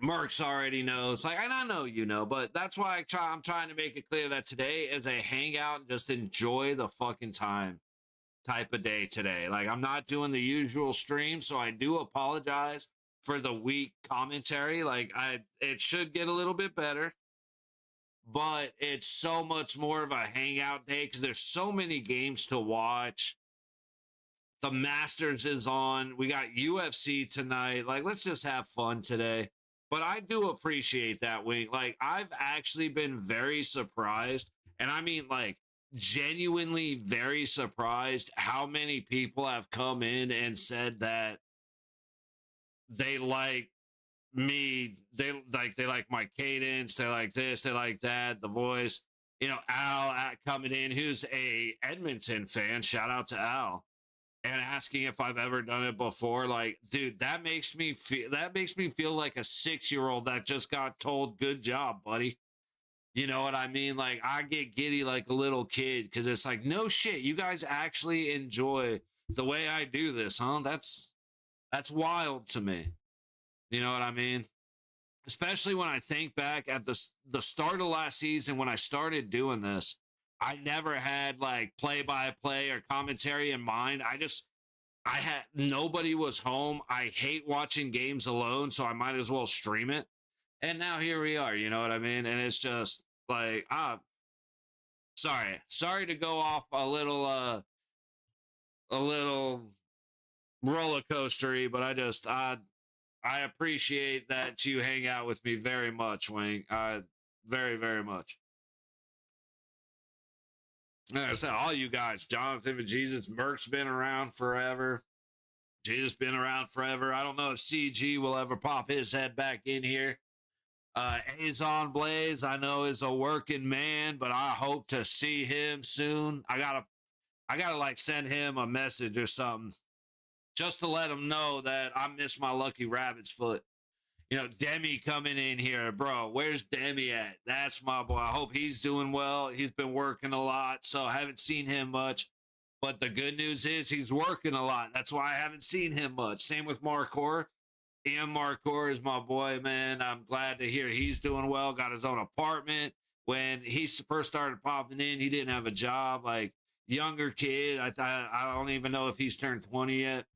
Merckx already knows. Like, and I know you know, but that's why I'm trying to make it clear that today is a hangout and just enjoy the fucking time type of day today. Like, I'm not doing the usual stream, so I do apologize for the weak commentary. Like, it should get a little bit better. But it's so much more of a hangout day because there's so many games to watch. The Masters is on. We got UFC tonight. Like, let's just have fun today. But I do appreciate that, Wing. Like, I've actually been very surprised. And I mean, like, genuinely very surprised how many people have come in and said that they like me, they like my cadence, they like this, they like that, the voice. You know, Al coming in, who's a Edmonton fan. Shout out to Al. and asking if I've ever done it before. Like, dude, that makes me feel like a 6-year-old that just got told, "Good job, buddy." You know what I mean? Like, I get giddy like a little kid because it's like, no shit, you guys actually enjoy the way I do this, huh? That's wild to me. You know what I mean? Especially when I think back at the start of last season when I started doing this, I never had like play by play or commentary in mind. I had nobody was home. I hate watching games alone, so I might as well stream it. And now here we are, you know what I mean? And it's just like, sorry to go off a little roller coastery, but I appreciate that you hang out with me very much, Wayne. Very, very much. Like I said, all you guys, Jonathan and Jesus, Merc's been around forever. Jesus been around forever. I don't know if CG will ever pop his head back in here. Azon Blaze, I know is a working man, but I hope to see him soon. I gotta like send him a message or something just to let him know that I miss my lucky rabbit's foot. You know, Demi coming in here, bro. Where's Demi at? That's my boy. I hope he's doing well. He's been working a lot, so I haven't seen him much. But the good news is he's working a lot. That's why I haven't seen him much. Same with Marcor. Ian Marcor is my boy, man. I'm glad to hear he's doing well. Got his own apartment. When he first started popping in, he didn't have a job. Like, younger kid. I don't even know if he's turned 20 yet.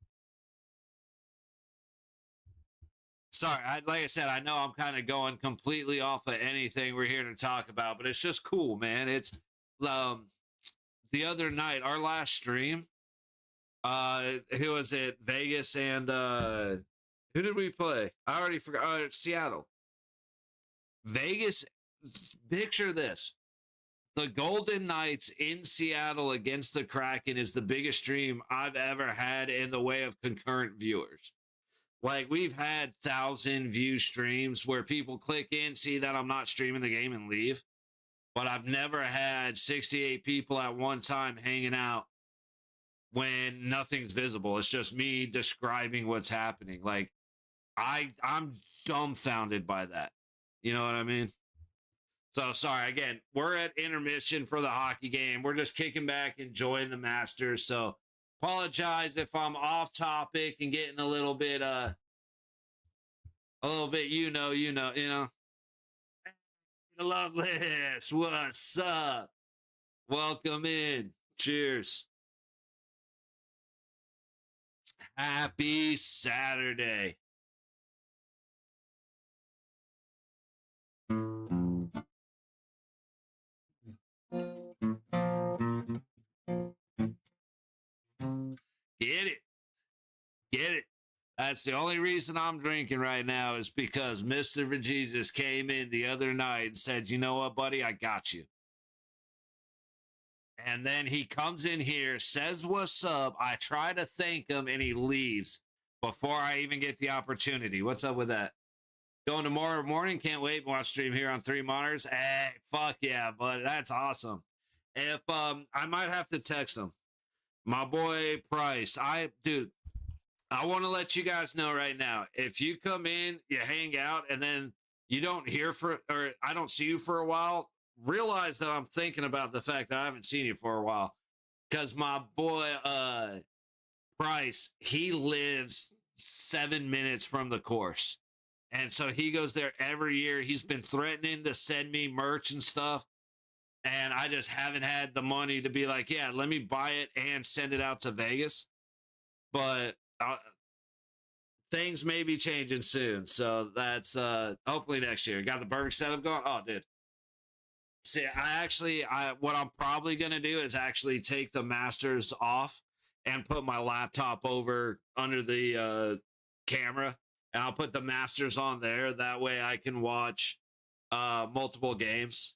Sorry, like I said, I know I'm kind of going completely off of anything we're here to talk about, but it's just cool, man. It's um the other night, our last stream, who was it? Vegas and who did we play? I already forgot. Seattle. Vegas, picture this. The Golden Knights in Seattle against the Kraken is the biggest stream I've ever had in the way of concurrent viewers. Like, we've had 1,000 view streams where people click in, see that I'm not streaming the game, and leave. But I've never had 68 people at one time hanging out when nothing's visible. It's just me describing what's happening. Like, I'm dumbfounded by that. You know what I mean? So sorry again. We're at intermission for the hockey game. We're just kicking back, enjoying the Masters. So apologize if I'm off topic and getting a little bit you know. Love this. What's up? Welcome in. Cheers. Happy Saturday. Get it. Get it. That's the only reason I'm drinking right now is because Mr. Jesus came in the other night and said, "You know what, buddy? I got you." And then he comes in here, says, "What's up?" I try to thank him and he leaves before I even get the opportunity. What's up with that? Going tomorrow morning? Can't wait. Watch stream here on 3 monitors. Hey, fuck yeah, bud. That's awesome. If I might have to text him. My boy Price. Dude, I want to let you guys know right now. If you come in, you hang out, and then you don't hear or I don't see you for a while, realize that I'm thinking about the fact that I haven't seen you for a while. Because my boy Price, he lives 7 minutes from the course. And so he goes there every year. He's been threatening to send me merch and stuff. And I just haven't had the money to be like, yeah, let me buy it and send it out to Vegas. But things may be changing soon. So that's hopefully next year. Got the perfect setup going? Oh, dude. See, what I'm probably going to do is actually take the Masters off and put my laptop over under the camera. And I'll put the Masters on there. That way I can watch multiple games.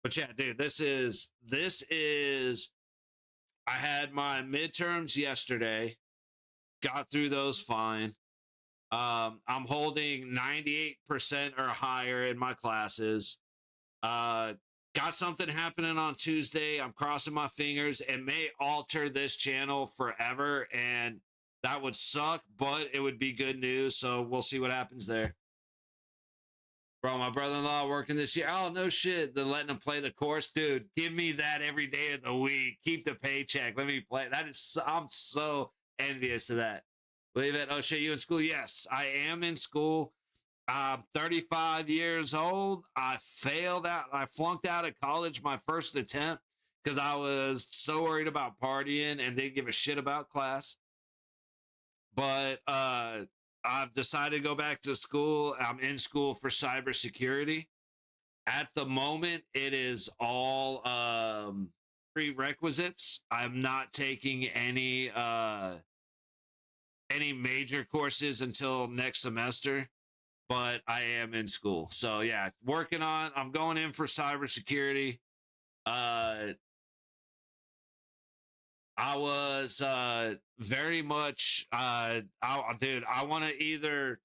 But yeah, dude, this is I had my midterms yesterday, got through those fine. I'm holding 98% or higher in my classes. got something happening on Tuesday. I'm crossing my fingers. It may alter this channel forever, and that would suck, but it would be good news. So we'll see what happens there. Bro, my brother-in-law working this year. Oh, no shit. They're letting him play the course. Dude, give me that every day of the week. Keep the paycheck. Let me play. I'm so envious of that. Believe it? Oh, shit, you in school? Yes, I am in school. I'm 35 years old. I failed out. I flunked out of college my first attempt because I was so worried about partying and didn't give a shit about class. But I've decided to go back to school. I'm in school for cybersecurity. At the moment, it is all prerequisites. I'm not taking any major courses until next semester, but I am in school. So yeah, I'm going in for cybersecurity. I was very much I want to either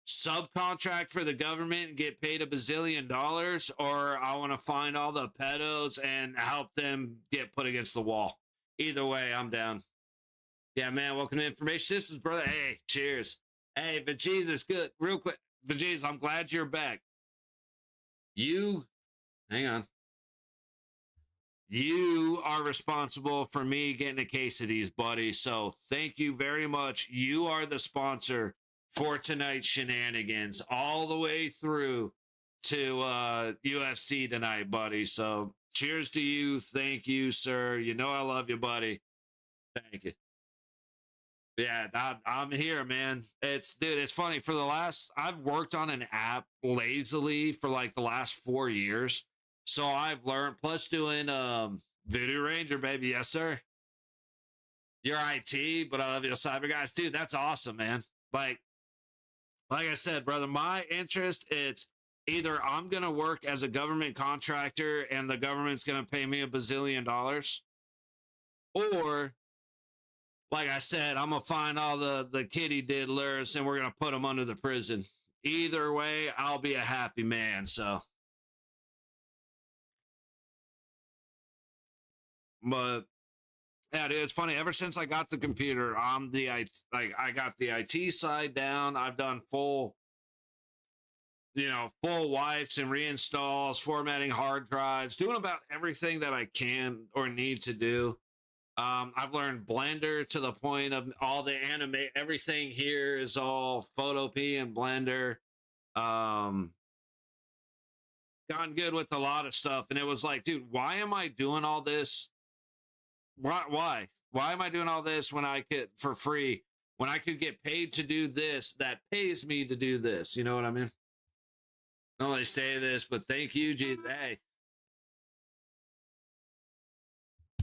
subcontract for the government and get paid $1 bazillion, or I want to find all the pedos and help them get put against the wall. Either way, I'm down. Yeah, man, welcome to Information Systems, brother. Hey, cheers. Hey, but Jesus, good. Real quick, but Jesus, I'm glad you're back. Hang on. You are responsible for me getting a case of these, buddy. So thank you very much. You are the sponsor for tonight's shenanigans all the way through to UFC tonight, buddy. So cheers to you. Thank you, sir. You know I love you, buddy. Thank you. Yeah, I'm here, man. It's funny. I've worked on an app lazily for like the last 4 years. So I've learned, plus doing Voodoo Ranger, baby. Yes, sir. You're IT, but I love you, cyber guys. Dude, that's awesome, man. Like I said, brother, my interest, it's either I'm going to work as a government contractor and the government's going to pay me $1 bazillion, or like I said, I'm going to find all the kitty diddlers and we're going to put them under the prison. Either way, I'll be a happy man. So, but yeah, dude, it's funny. Ever since I got the computer, I got the IT side down. I've done full wipes and reinstalls, formatting hard drives, doing about everything that I can or need to do. I've learned Blender to the point of all the everything here is all Photopea and Blender. Gotten good with a lot of stuff. And it was like, dude, why am I doing all this? Why am I doing all this when I could for free, when I could get paid to do this that pays me to do this? You know what I mean? I don't only say this, but thank you, Jesus. Hey,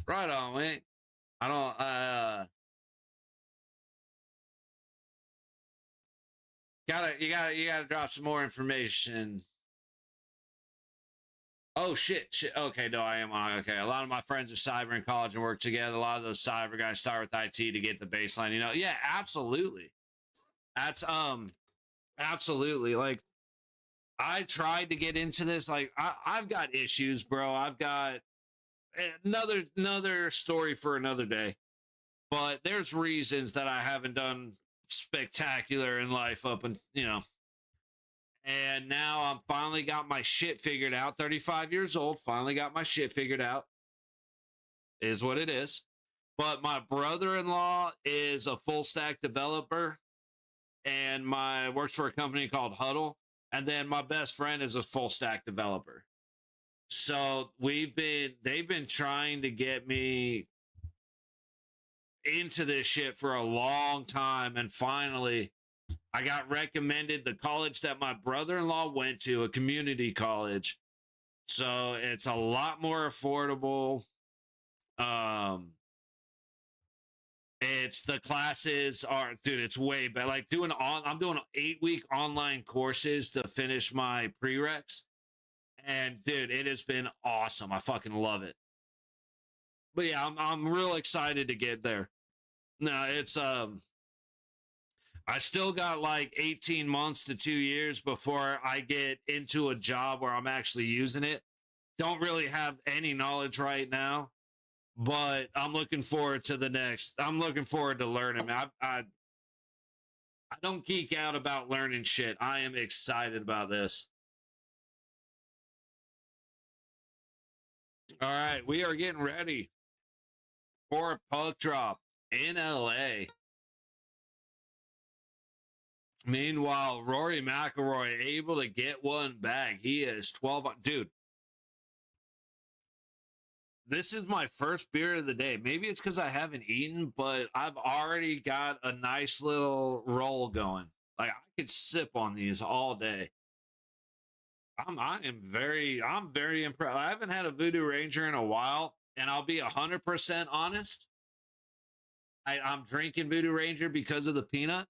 right on, mate. I don't you gotta drop some more information. Oh shit. Okay, no, I am on. Okay, a lot of my friends are cyber in college and work together. A lot of those cyber guys start with IT to get the baseline. Yeah, absolutely. That's absolutely. Like, I tried to get into this. Like, I've got issues, bro. I've got another story for another day. But there's reasons that I haven't done spectacular in life and now I'm finally got my shit figured out. 35 years old, finally got my shit figured out. Is what it is. But my brother-in-law is a full stack developer and works for a company called Huddle. And then my best friend is a full stack developer. So they've been trying to get me into this shit for a long time. And finally, I got recommended the college that my brother-in-law went to, a community college. So it's a lot more affordable. It's the classes are, dude, it's way better. Like I'm doing 8-week online courses to finish my prereqs. And dude, it has been awesome. I fucking love it. But yeah, I'm real excited to get there. No, it's I still got like 18 months to 2 years before I get into a job where I'm actually using it. Don't really have any knowledge right now, but I'm looking forward to the next. I'm looking forward to learning. I don't geek out about learning shit. I am excited about this. All right, we are getting ready for a puck drop in LA. Meanwhile, Rory McIlroy able to get one back. He is 12. Dude, this is my first beer of the day. Maybe it's because I haven't eaten, but I've already got a nice little roll going. Like I could sip on these all day. I'm very impressed. I haven't had a Voodoo Ranger in a while, and I'll be 100% honest. I'm drinking Voodoo Ranger because of the peanut.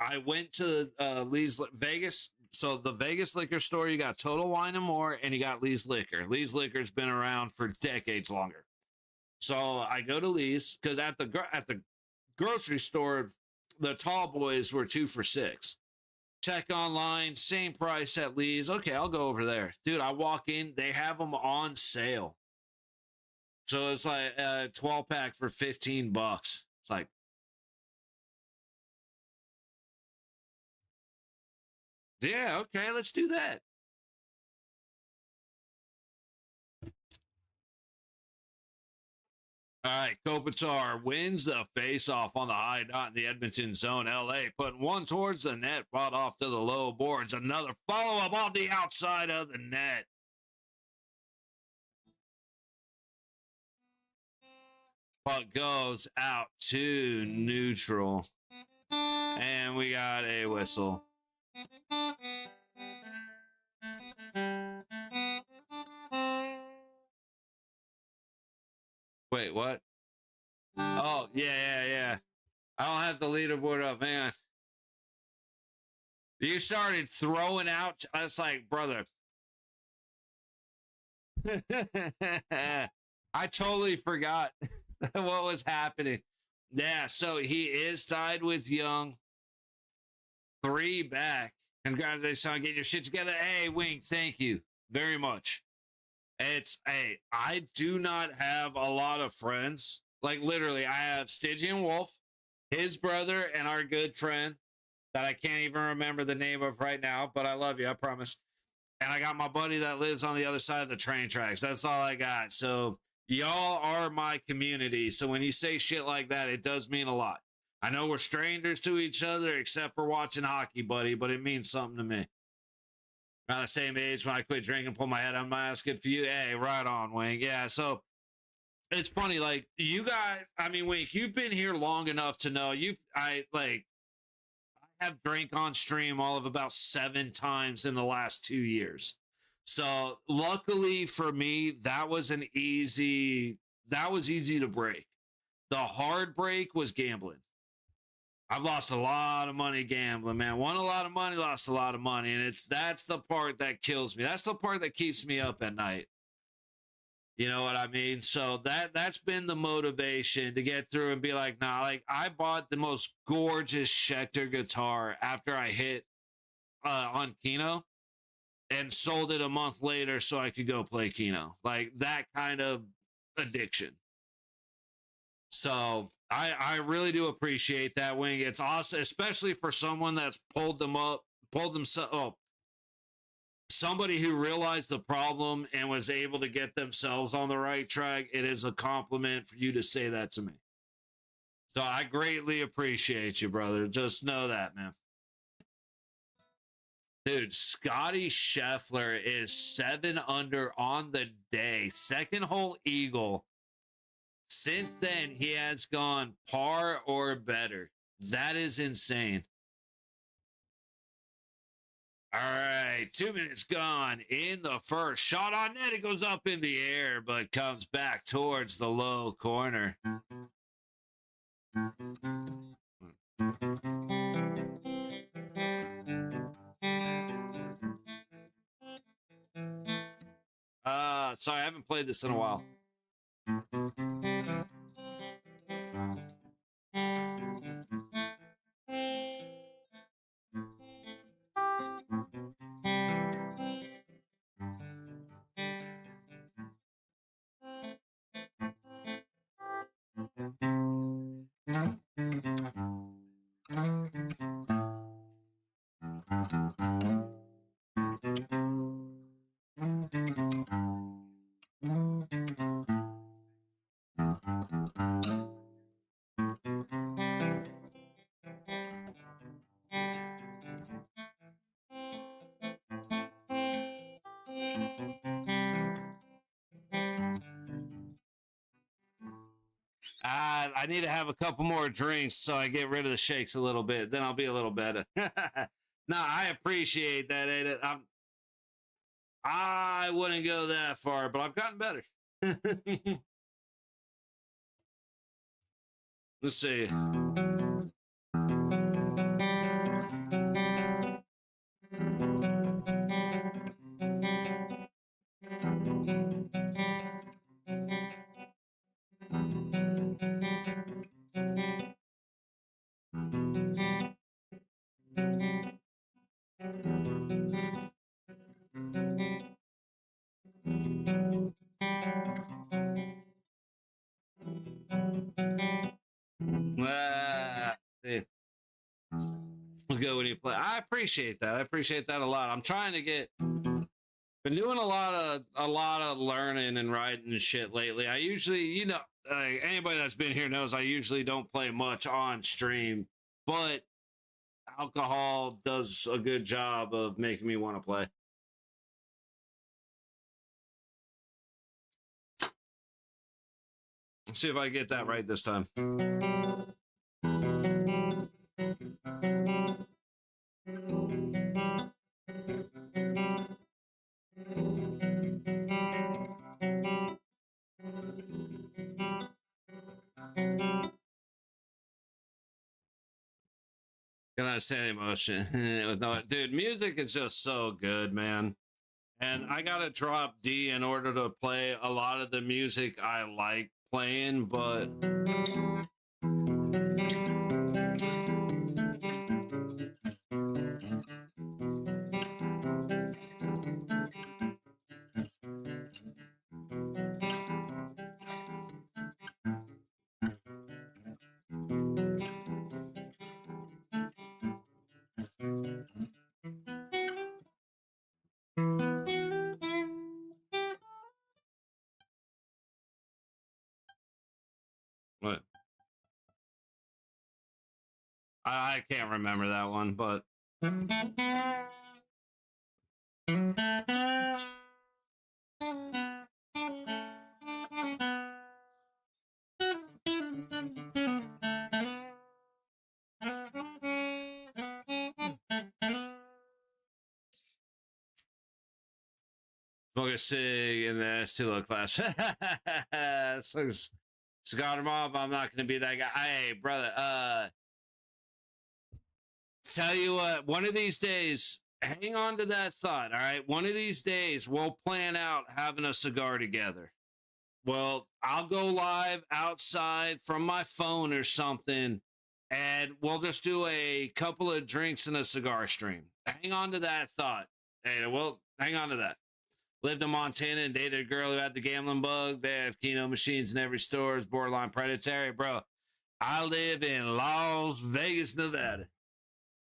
I went to Lee's Vegas. So the Vegas liquor store, you got Total Wine and More, and you got Lee's Liquor. Lee's Liquor's been around for decades longer. So I go to Lee's because at the grocery store, the tall boys were 2 for $6. Check online, same price at Lee's. Okay, I'll go over there. Dude, I walk in, they have them on sale. So it's like a 12 pack for $15. It's like, yeah, okay, let's do that. All right, Kopitar wins the face-off on the high dot in the Edmonton zone. LA putting one towards the net, brought off to the low boards. Another follow-up off the outside of the net. Puck goes out to neutral. And we got a whistle. Wait, what? Oh, yeah. I don't have the leaderboard up, man. You started throwing out. I was like, brother. I totally forgot what was happening. Yeah, so he is tied with Young. 3 back. Congratulations on getting your shit together. Hey, Wink, thank you very much. Hey, I do not have a lot of friends. Like, literally, I have Stygian Wolf, his brother, and our good friend that I can't even remember the name of right now, but I love you, I promise. And I got my buddy that lives on the other side of the train tracks. That's all I got. So, y'all are my community. So, when you say shit like that, it does mean a lot. I know we're strangers to each other except for watching hockey, buddy, but it means something to me. Around the same age when I quit drinking, pull my head on my ass. Good for you. Hey, right on, Wink. Yeah, so it's funny. Like you guys, I mean, Wink, you've been here long enough to know I have drank on stream all of about 7 times in the last 2 years. So luckily for me, that was easy to break. The hard break was gambling. I've lost a lot of money gambling, man. Won a lot of money, lost a lot of money. And that's the part that kills me. That's the part that keeps me up at night. You know what I mean? So that's been the motivation to get through and be like, nah, like I bought the most gorgeous Schecter guitar after I hit on Keno and sold it a month later so I could go play Keno. Like that kind of addiction. So I really do appreciate that, Wing. It's awesome, especially for someone that's pulled themselves. Oh, somebody who realized the problem and was able to get themselves on the right track. It is a compliment for you to say that to me. So I greatly appreciate you, brother. Just know that, man. Dude, Scotty Scheffler is 7 under on the day. Second hole eagle. Since then, he has gone par or better. That is insane. All right, 2 minutes gone in the first. Shot on net. It goes up in the air, but comes back towards the low corner. Sorry, I haven't played this in a while. I need to have a couple more drinks so I get rid of the shakes a little bit. Then I'll be a little better. No, I appreciate that. I wouldn't go that far, but I've gotten better. Let's see. See. It's good when you play. I appreciate that. I appreciate that a lot. I'm trying to get been doing a lot of learning and writing and shit lately. I usually, anybody that's been here knows I usually don't play much on stream, but alcohol does a good job of making me want to play. Let's see if I get that right this time. Can I say emotion? No, dude, music is just so good, man. And I gotta drop D in order to play a lot of the music I like playing, but what? I can't remember that one, but smoke a cig and then it's too low class. So, cigar mob, I'm not gonna be that guy. Hey, brother, tell you what, one of these days, hang on to that thought, all right? One of these days, we'll plan out having a cigar together. Well, I'll go live outside from my phone or something, and we'll just do a couple of drinks and a cigar stream. Hang on to that thought. Hey, well, hang on to that. Lived in Montana and dated a girl who had the gambling bug. They have Keno machines in every store. Is borderline predatory, bro. I live in Las Vegas, Nevada.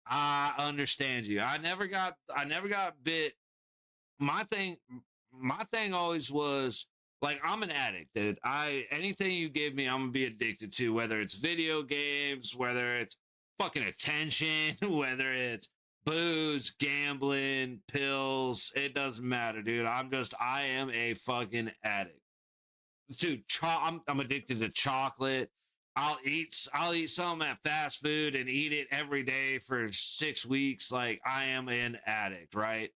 I understand you. I never got bit. My thing always was like I'm an addict, dude. Anything you give me, I'm gonna be addicted to, whether it's video games, whether it's fucking attention, whether it's booze, gambling, pills, it doesn't matter, dude. I am a fucking addict. Dude, I'm addicted to chocolate. I'll eat some at fast food and eat it every day for 6 weeks. Like I am an addict, right?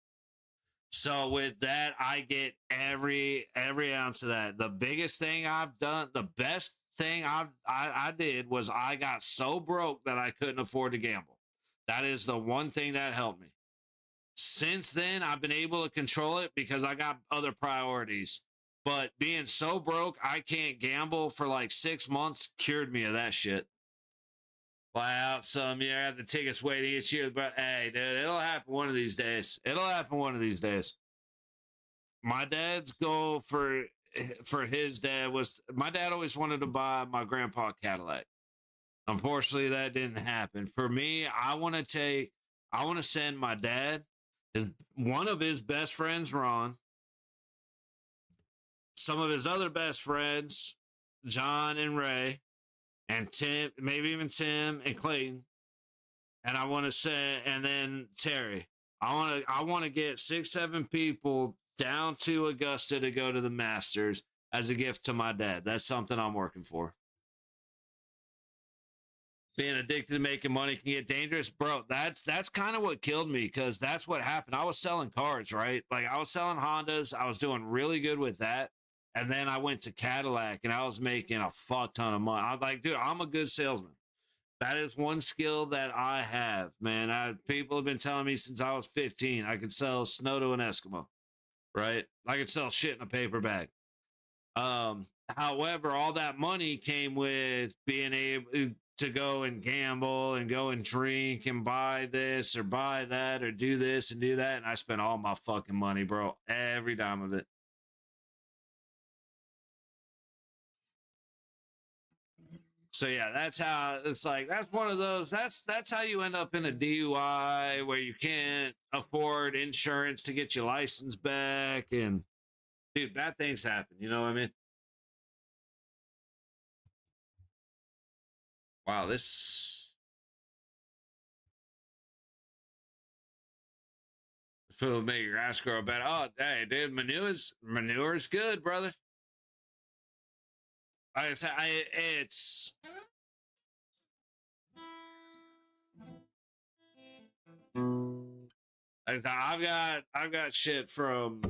So with that, I get every ounce of that. The biggest thing I've done, the best thing I did was I got so broke that I couldn't afford to gamble. That is the one thing that helped me. Since then, I've been able to control it because I got other priorities. But being so broke, I can't gamble for like 6 months cured me of that shit. Fly out some year, have the tickets waiting each year. But hey, dude, it'll happen one of these days. It'll happen one of these days. My dad's goal for his dad was my dad always wanted to buy my grandpa a Cadillac. Unfortunately, that didn't happen. For me, I want to send my dad, one of his best friends, Ron, some of his other best friends, John and Ray, and Tim, maybe even Tim and Clayton. And I want to say, and then Terry. I want to get 6, 7 people down to Augusta to go to the Masters as a gift to my dad. That's something I'm working for. Being addicted to making money can get dangerous, bro. That's kind of what killed me, because that's what happened. I was selling cars, right? Like, I was selling Hondas. I was doing really good with that. And then I went to Cadillac and I was making a fuck ton of money. I'm like, dude, I'm a good salesman. That is one skill that I have, man. People have been telling me since I was 15 I could sell snow to an Eskimo, right? I could sell shit in a paper bag. However, all that money came with being able to go and gamble and go and drink and buy this or buy that or do this and do that. And I spent all my fucking money, bro. Every dime of it. So yeah, that's how it's like. That's one of those. That's how you end up in a DUI where you can't afford insurance to get your license back. And dude, bad things happen. You know what I mean? Wow, this will make your ass grow better. Oh, hey, dude, manure's good, brother. I say, it's. I've got shit from.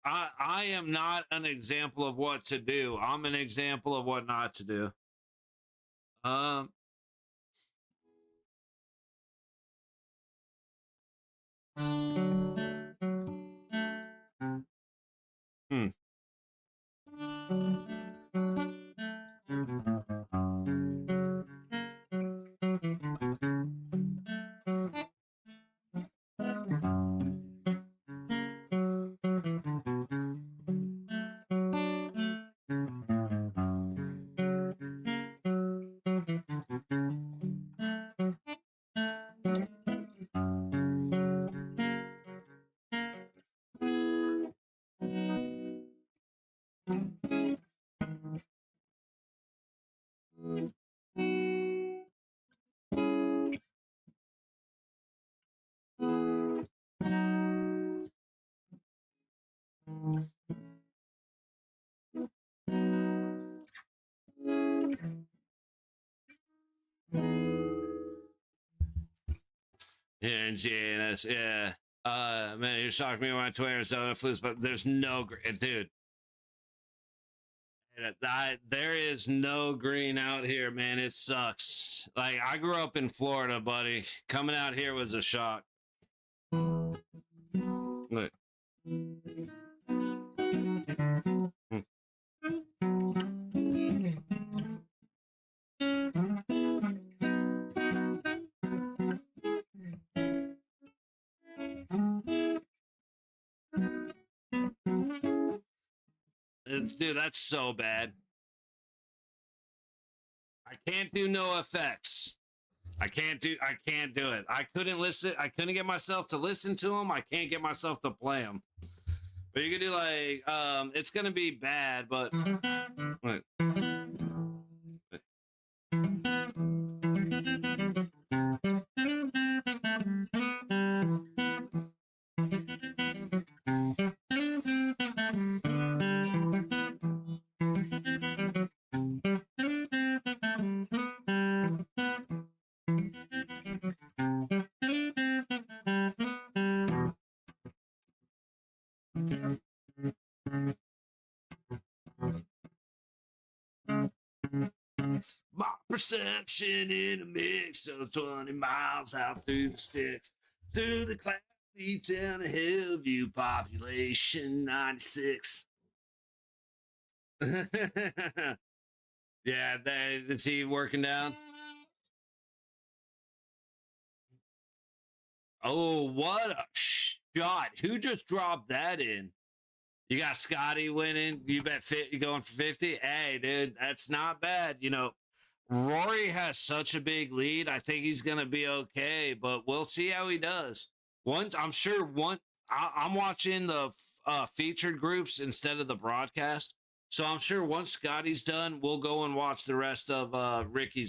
I am not an example of what to do. I'm an example of what not to do. Um. Hmm. Yeah, and GNS, yeah. Man, you shocked me when I went to Arizona flus, but there's no dude. There is no green out here, man. It sucks. Like, I grew up in Florida, buddy. Coming out here was a shock. Look. Dude, that's so bad. I can't do no effects. I can't do it. I couldn't get myself to listen to them. I can't get myself to play them. But you can do like it's gonna be bad, but look. My perception in a mix of 20 miles out through the sticks, through the cloudy town of Hillview, population 96. Yeah, is he working down? Oh, what a shot. Who just dropped that in? You got Scotty winning. You bet you going for 50. Hey, dude, that's not bad. You know, Rory has such a big lead. I think he's gonna be okay, but we'll see how he does. Once I'm sure I'm watching the featured groups instead of the broadcast. So I'm sure once Scotty's done, we'll go and watch the rest of Ricky.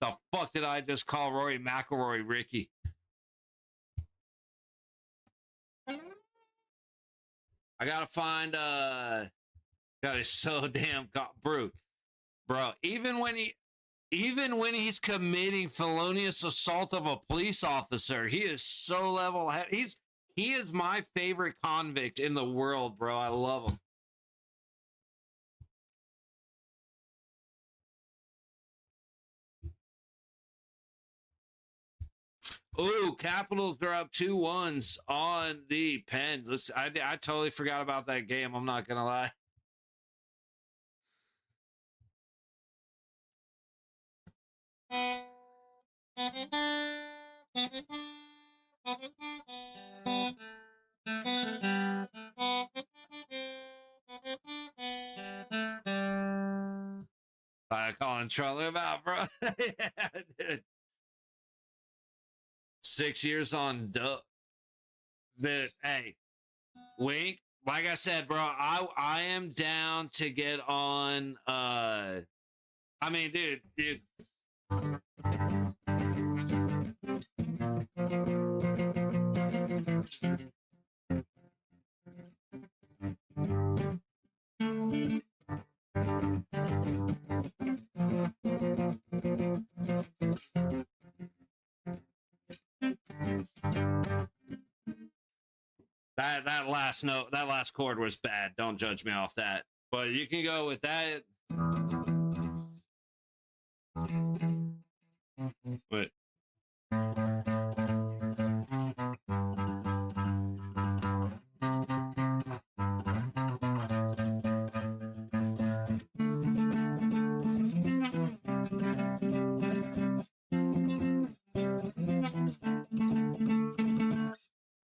The fuck did I just call Rory McIlroy Ricky? I gotta find God, it's so damn brute, bro. Even when he's committing felonious assault of a police officer, he is so level headed. He is my favorite convict in the world, bro. I love him. Ooh, Capitals are up 2-1 on the Pens. Listen, I totally forgot about that game. I'm not gonna lie. I calling Charlie about, bro. Yeah, dude. 6 years on the hey, wink. Like I said, bro, I am down to get on I mean, dude. That last note, that last chord was bad. Don't judge me off that. But you can go with that. Wait.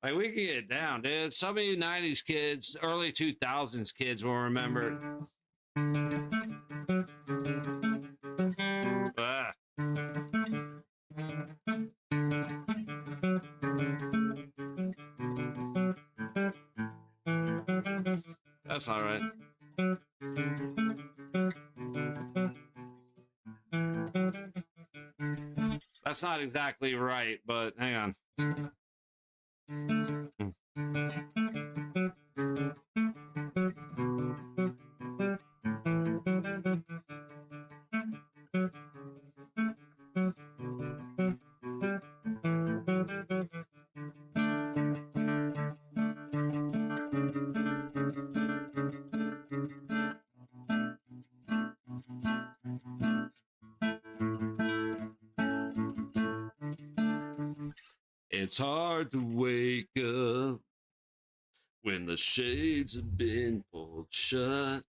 Like, we can get it down, dude. Some of you 90s kids, early 2000s kids will remember. Ah. That's all right. That's not exactly right, but hang on. It's hard to wake up when the shades have been pulled shut.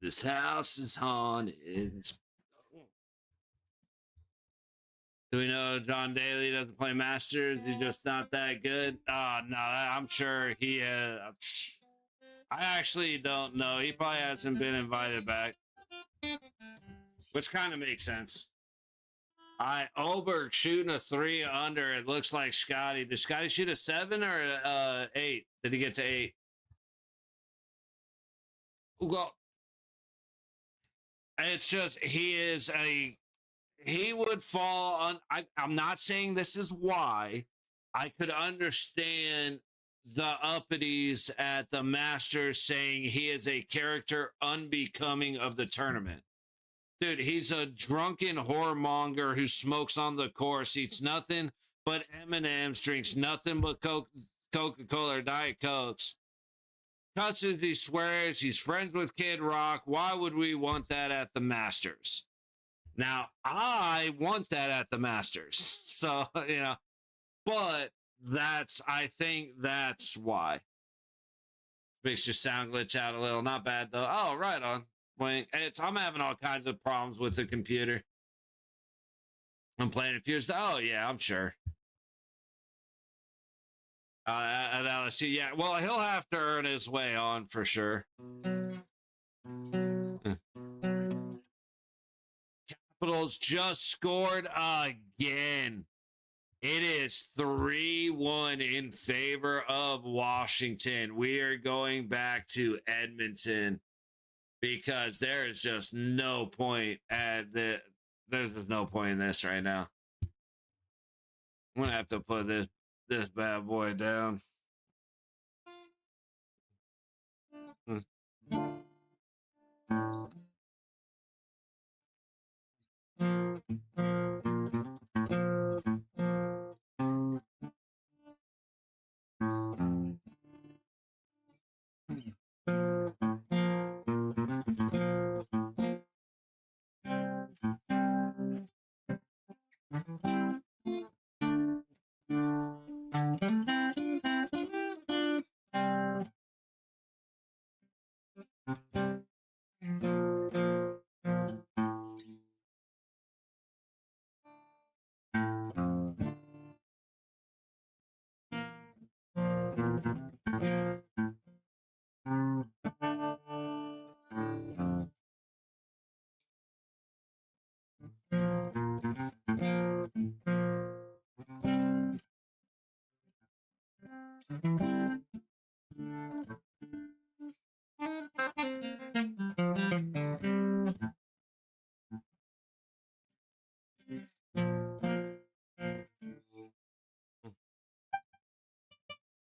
This house is haunted. Do we know John Daly doesn't play Masters? He's just not that good? No, I'm sure he I actually don't know. He probably hasn't been invited back, which kind of makes sense. Oberg shooting a 3 under. It looks like Scotty. Did Scotty shoot a 7 or 8? Did he get to 8? Well, it's just he would fall on. I'm not saying this is why. I could understand the uppities at the Masters saying he is a character unbecoming of the tournament. Dude, he's a drunken whoremonger who smokes on the course, eats nothing but M&Ms, drinks nothing but Coca-Cola or Diet Cokes. Cusses, he swears, he's friends with Kid Rock. Why would we want that at the Masters? Now, I want that at the Masters. So, but I think that's why. Makes your sound glitch out a little. Not bad, though. Oh, right on. I'm having all kinds of problems with the computer. I'm playing Fused. Oh, yeah, I'm sure. At LSU, yeah. Well, he'll have to earn his way on for sure. Capitals just scored again. It is 3-1 in favor of Washington. We are going back to Edmonton because there is just no point there's just no point in this right now. I'm gonna have to put this bad boy down. Mm.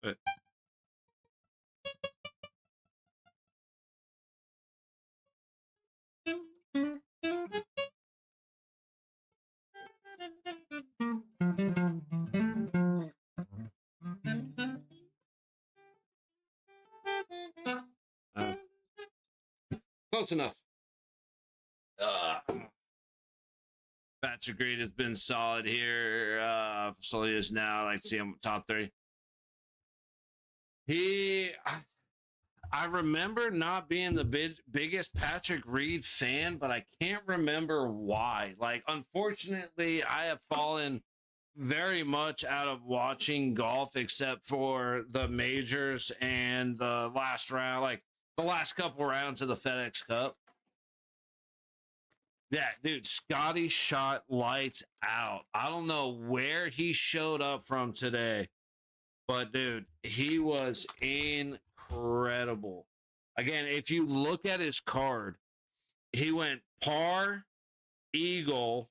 But uh, close enough. Patrick Reed has been solid here. So he is now. I like to see him top 3. I remember not being the biggest Patrick Reed fan, but I can't remember why. Like, unfortunately, I have fallen very much out of watching golf except for the majors and the last round, like the last couple rounds of the FedEx Cup. Yeah, dude, Scotty shot lights out. I don't know where he showed up from today, but dude, he was incredible. Again, if you look at his card, he went par, eagle.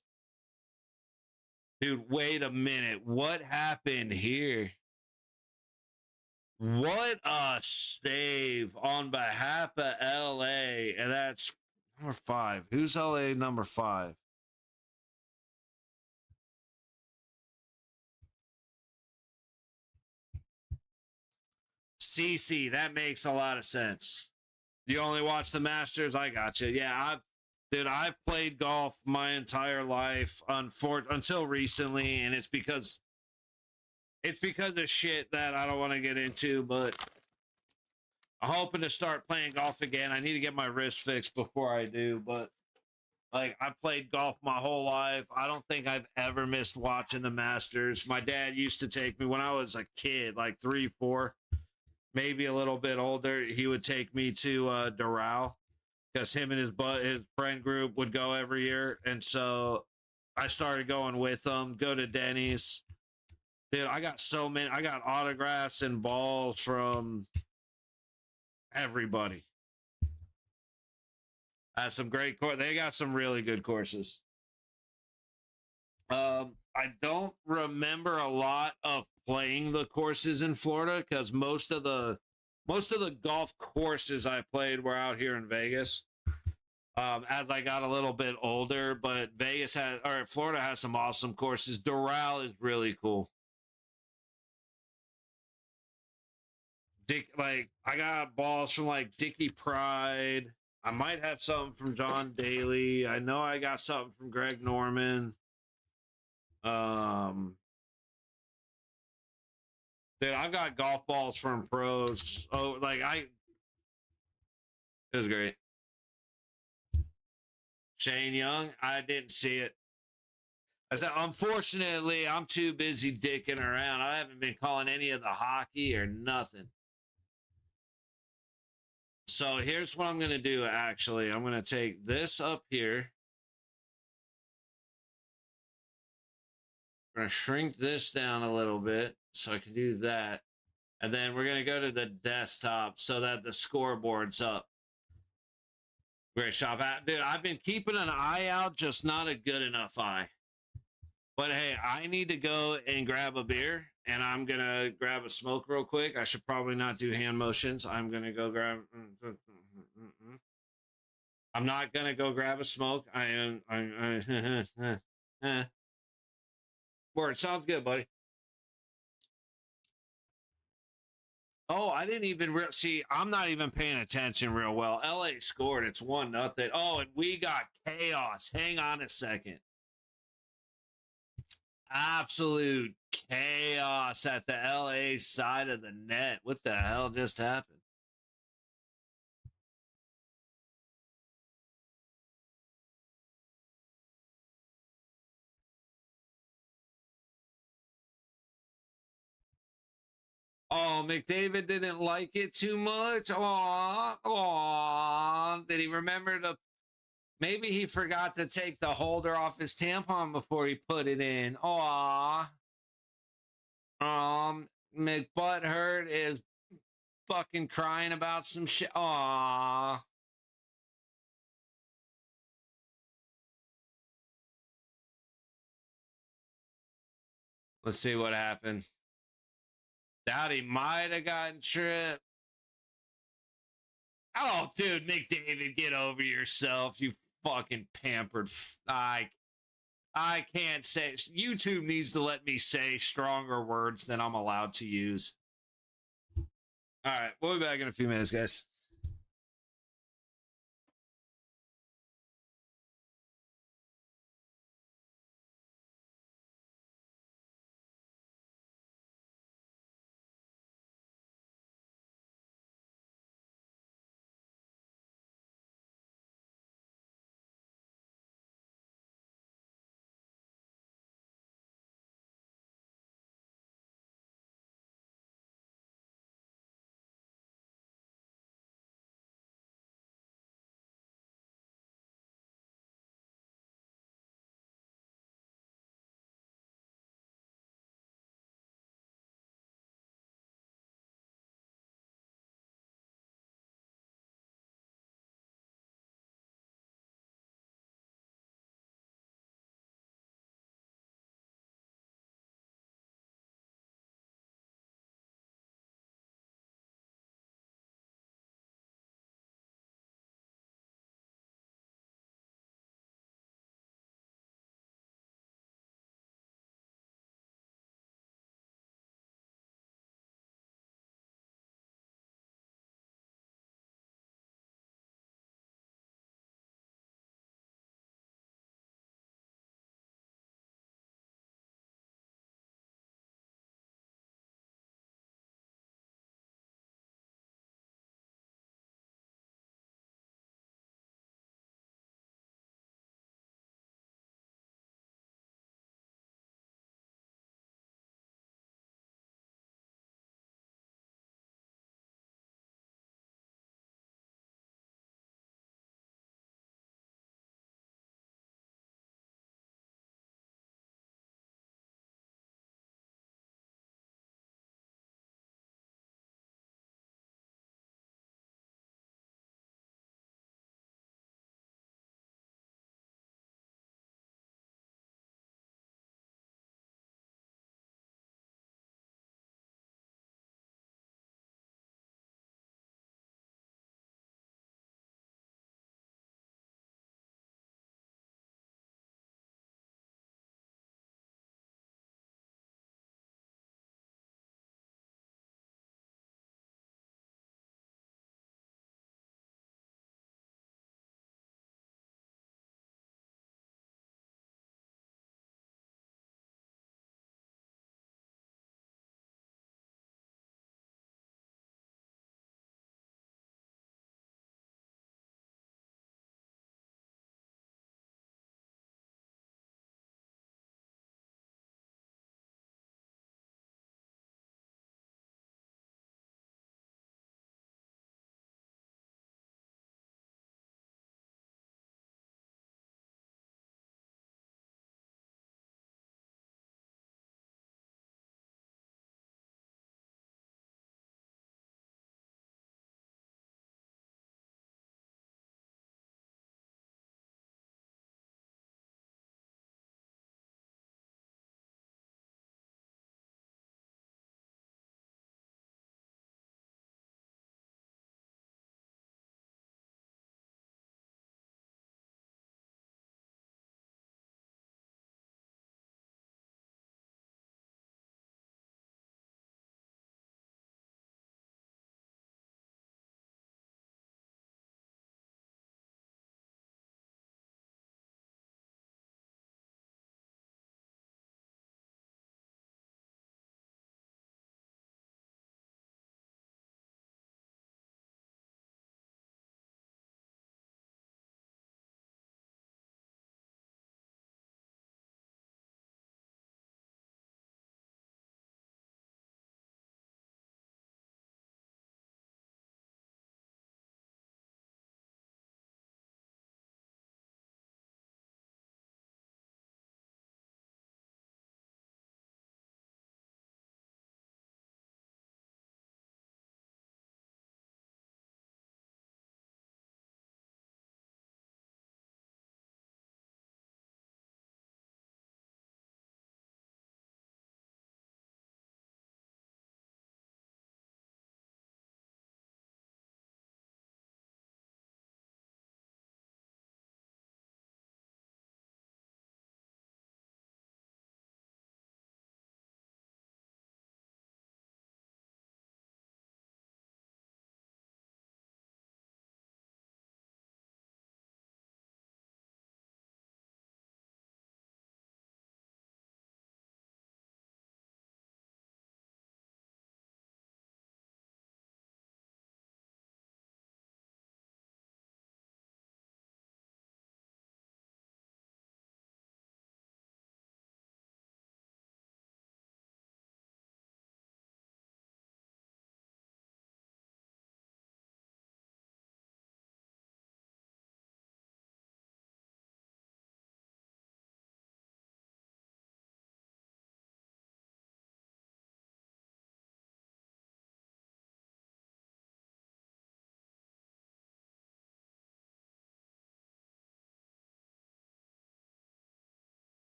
Dude, wait a minute. What happened here? What a save on behalf of LA. And that's number 5. Who's LA number 5? CC. That makes a lot of sense. You only watch the Masters? I got you. Yeah, I've played golf my entire life until recently, and it's because of shit that I don't want to get into, but I'm hoping to start playing golf again. I need to get my wrist fixed before I do, but like, I've played golf my whole life. I don't think I've ever missed watching the Masters. My dad used to take me when I was a kid, like 3, 4, maybe a little bit older. He would take me to Doral because him and his friend group would go every year. And so I started going with them, go to Denny's. Dude, I got autographs and balls from everybody. Some great they got some really good courses. I don't remember a lot of playing the courses in Florida because most of the golf courses I played were out here in Vegas. As I got a little bit older, but Florida has some awesome courses. Doral is really cool. I got balls from like Dickie Pride. I might have something from John Daly. I know I got something from Greg Norman. Dude, I've got golf balls from pros. Oh, it was great. Shane Young, I didn't see it. I said, unfortunately, I'm too busy dicking around. I haven't been calling any of the hockey or nothing. So here's what I'm going to do, actually. I'm going to take this up here. I'm going to shrink this down a little bit so I can do that. And then we're going to go to the desktop so that the scoreboard's up. Great shop. Dude, I've been keeping an eye out, just not a good enough eye. But hey, I need to go and grab a beer. and I'm gonna grab a smoke real quick. I should probably not do hand motions. I'm gonna go grab. I'm not gonna go grab a smoke. I am. Word sounds good, buddy. Oh, I didn't even see. I'm not even paying attention real well. LA scored. It's 1-0. Oh, and we got chaos. Hang on a second. Absolute chaos at the LA side of the net. What the hell just happened? Oh, McDavid didn't like it too much. Aw. Did he remember to? Maybe he forgot to take the holder off his tampon before he put it in. Aw. McButthurt is fucking crying about some shit. Aw. Let's see what happened. Doubt he might have gotten tripped. Oh, dude, McDavid, get over yourself, you fucking pampered. I can't say. YouTube needs to let me say stronger words than I'm allowed to use. All right, we'll be back in a few minutes, guys.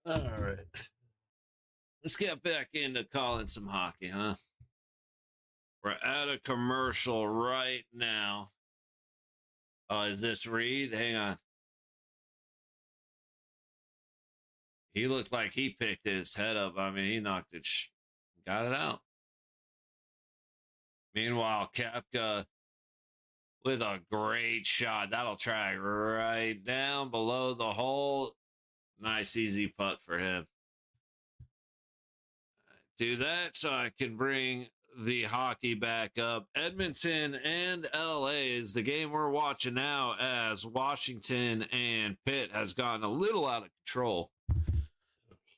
All right. Let's get back into calling some hockey, huh? We're at a commercial right now. Is this Reed? Hang on. He looked like he picked his head up. I mean, he knocked it, got it out. Meanwhile, Kapka with a great shot. That'll track right down below the hole. Nice, easy putt for him. Do that so I can bring the hockey back up. Edmonton and LA is the game we're watching now as Washington and Pitt has gotten a little out of control.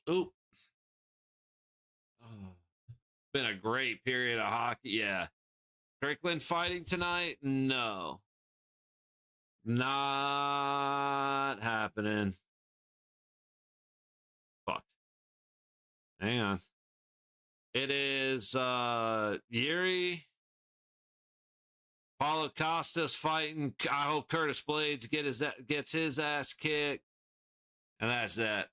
Oop. Been a great period of hockey. Yeah. Strickland fighting tonight? No. Not happening. Fuck. Hang on. It is Yuri. Paulo Costas fighting. I hope Curtis Blades gets his ass kicked. And that's that.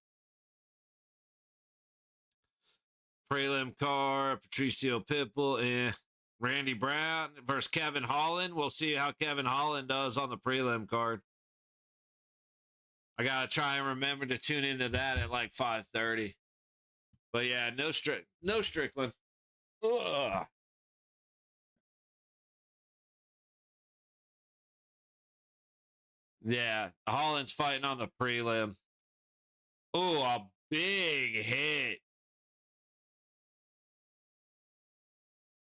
Prelim card, Patricio Pitbull, and Randy Brown versus Kevin Holland. We'll see how Kevin Holland does on the prelim card. I gotta try and remember to tune into that at like 5:30. But yeah, no Strickland. Ugh. Yeah, Holland's fighting on the prelim. Oh, a big hit.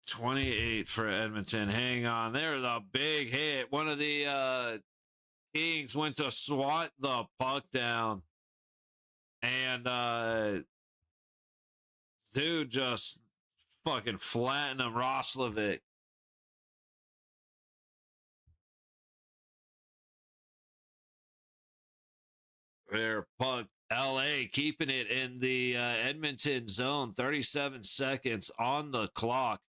28 for Edmonton. Hang on. There's a big hit. One of the Kings went to swat the puck down. And dude just fucking flattened him, Roslovic. Their puck. LA keeping it in the Edmonton zone. 37 seconds on the clock.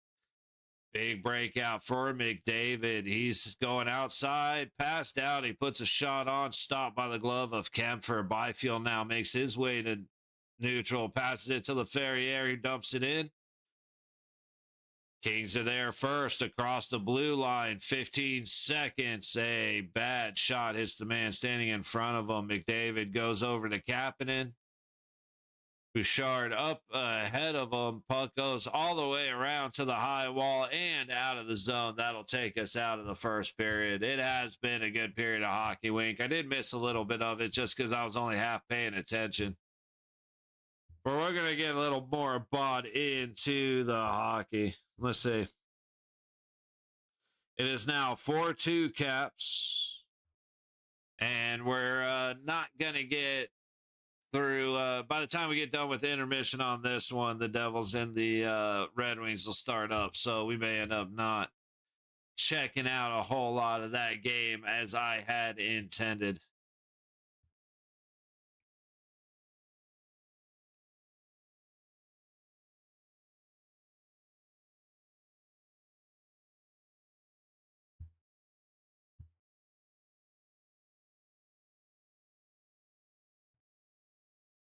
Big breakout for McDavid. He's going outside, passed out. He puts a shot on, stopped by the glove of Kempfer. Byfield now makes his way to neutral, passes it to LaFerriere. He dumps it in. Kings are there first across the blue line. 15 seconds. A bad shot hits the man standing in front of him. McDavid goes over to Kapanen. Bouchard up ahead of him. Puck goes all the way around to the high wall and out of the zone. That'll take us out of the first period. It has been a good period of hockey, Wink. I did miss a little bit of it just because I was only half paying attention. But we're going to get a little more bought into the hockey. Let's see. It is now 4-2 Caps. And we're not going to get through. By the time we get done with intermission on this one, the Devils and the Red Wings will start up. So we may end up not checking out a whole lot of that game as I had intended.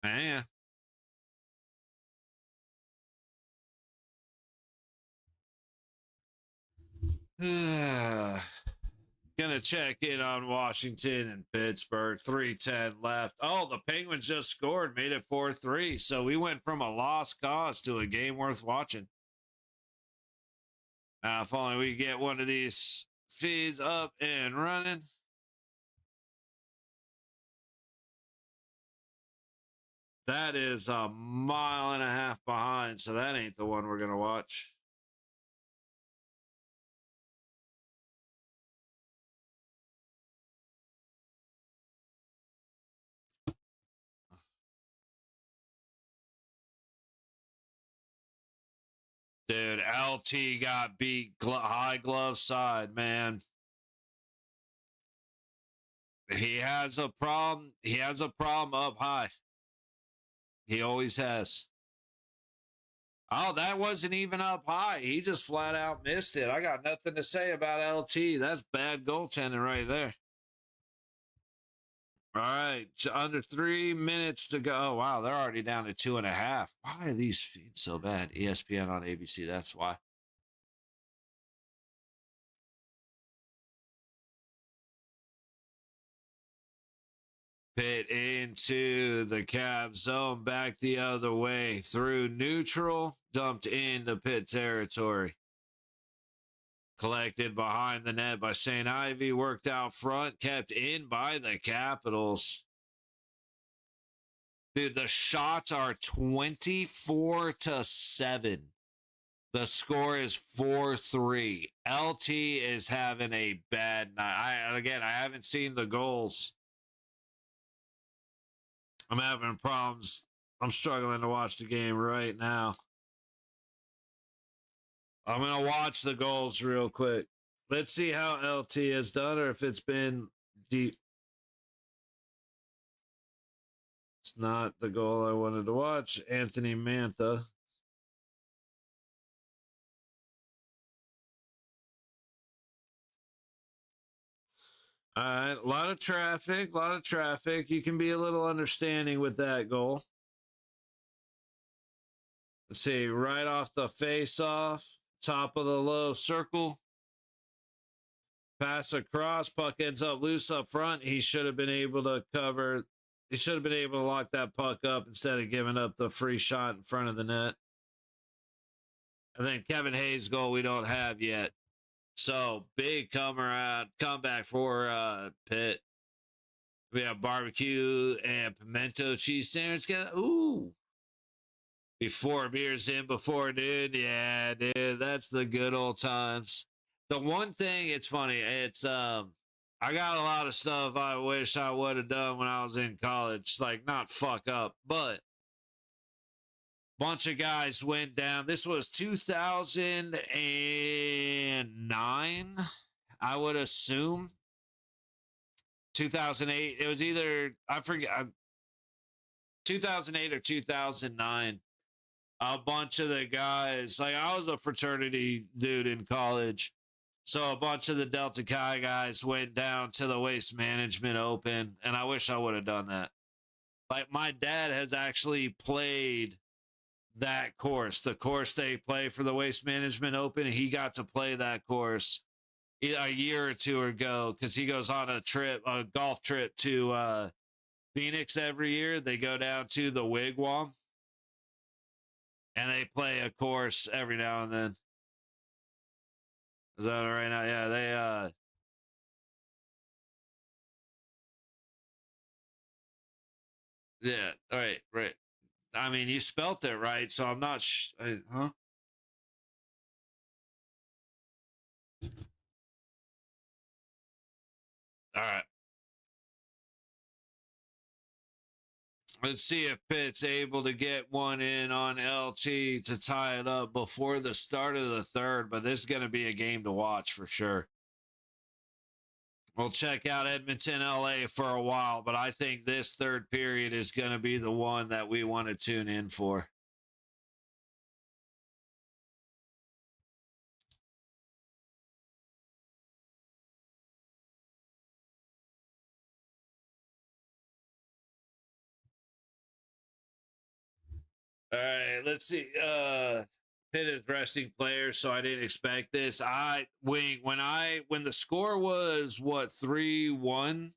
Yeah. Gonna check in on Washington and Pittsburgh. 3:10 left. Oh, the Penguins just scored, made it 4-3. So we went from a lost cause to a game worth watching. If only we get one of these feeds up and running. That is a mile and a half behind, so that ain't the one we're gonna watch. Dude, LT got beat high glove side, man. He has a problem. He has a problem up high. He always has. Oh, that wasn't even up high. He just flat out missed it. I got nothing to say about LT. That's bad goaltending right there. All right, under 3 minutes to go. Oh, wow, they're already down to 2.5. Why are these feeds so bad? ESPN on ABC, that's why. Pitt into the cap zone, back the other way through neutral, dumped into Pitt territory. Collected behind the net by St. Ivy, worked out front, kept in by the Capitals. Dude, the shots are 24-7. The score is 4-3. LT is having a bad night. I haven't seen the goals. I'm having problems. I'm struggling to watch the game right now. I'm going to watch the goals real quick. Let's see how LT has done or if it's been deep. It's not the goal I wanted to watch. Anthony Mantha. All right, a lot of traffic. You can be a little understanding with that goal. Let's see, right off the face-off, top of the low circle. Pass across, puck ends up loose up front. He should have been able to cover. He should have been able to lock that puck up instead of giving up the free shot in front of the net. And then Kevin Hayes' goal we don't have yet. So big comeback for Pitt. We have barbecue and pimento cheese sandwich. Ooh. Before beers in before noon. Yeah, dude. That's the good old times. The one thing, it's funny, it's I got a lot of stuff I wish I would have done when I was in college. Like not fuck up, but bunch of guys went down. This was 2009, I would assume. 2008. It was either, I forget, 2008 or 2009. A bunch of the guys, like I was a fraternity dude in college. So a bunch of the Delta Chi guys went down to the Waste Management Open, and I wish I would have done that. Like my dad has actually played that course, the course they play for the Waste Management Open. He got to play that course a year or two ago because he goes on a golf trip to Phoenix every year. They go down to the Wigwam and they play a course every now and then. Is that right now? Yeah, they yeah, right. I mean, you spelt it right, so I'm not huh? All right. Let's see if Pitt's able to get one in on LT to tie it up before the start of the third, but this is going to be a game to watch for sure. We'll check out Edmonton, LA for a while, but I think this third period is going to be the one that we want to tune in for. All right, let's see. Pitt is resting players, so I didn't expect this. When the score was what 3-1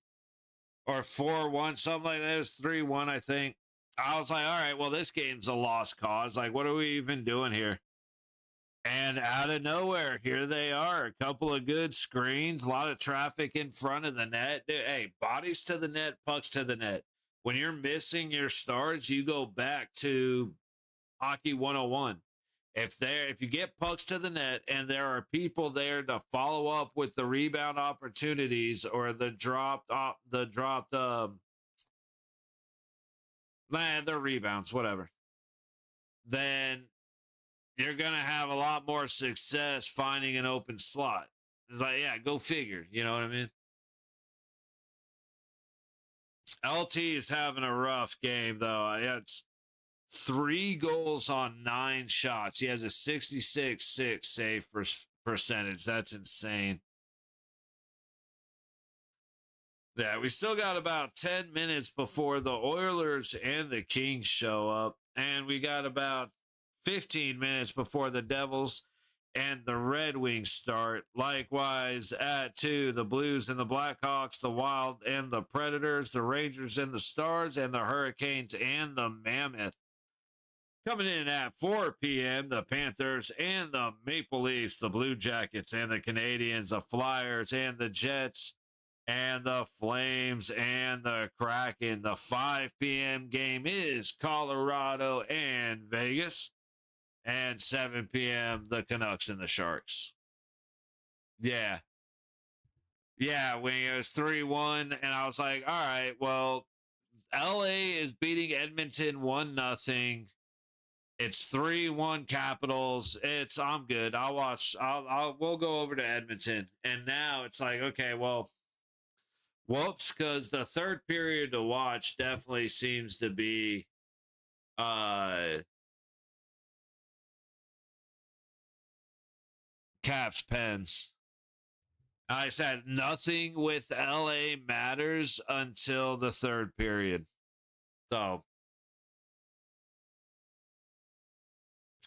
or 4-1, something like that. It was 3-1, I think. I was like, all right, well, this game's a lost cause. Like, what are we even doing here? And out of nowhere, here they are. A couple of good screens, a lot of traffic in front of the net. Hey, bodies to the net, pucks to the net. When you're missing your stars, you go back to Hockey 101. If you get pucks to the net and there are people there to follow up with the rebound opportunities or the dropped the rebounds, whatever, then you're gonna have a lot more success finding an open slot. It's like, yeah, go figure. You know what I mean? LT is having a rough game though. It's 3 goals on 9 shots. He has a 66.6 save percentage. That's insane. Yeah, we still got about 10 minutes before the Oilers and the Kings show up. And we got about 15 minutes before the Devils and the Red Wings start. Likewise, at 2, the Blues and the Blackhawks, the Wild and the Predators, the Rangers and the Stars, and the Hurricanes and the Mammoth. Coming in at 4 p.m., the Panthers and the Maple Leafs, the Blue Jackets and the Canadiens, the Flyers and the Jets, and the Flames and the Kraken. The 5 p.m. game is Colorado and Vegas. And 7 p.m., the Canucks and the Sharks. Yeah. Yeah, when it was 3-1, and I was like, all right, well, LA is beating Edmonton 1-0. It's 3-1 Capitals. I'm good. We'll go over to Edmonton. And now it's like, okay, well, whoops, because the third period to watch definitely seems to be Caps Pens. I said nothing with LA matters until the third period. So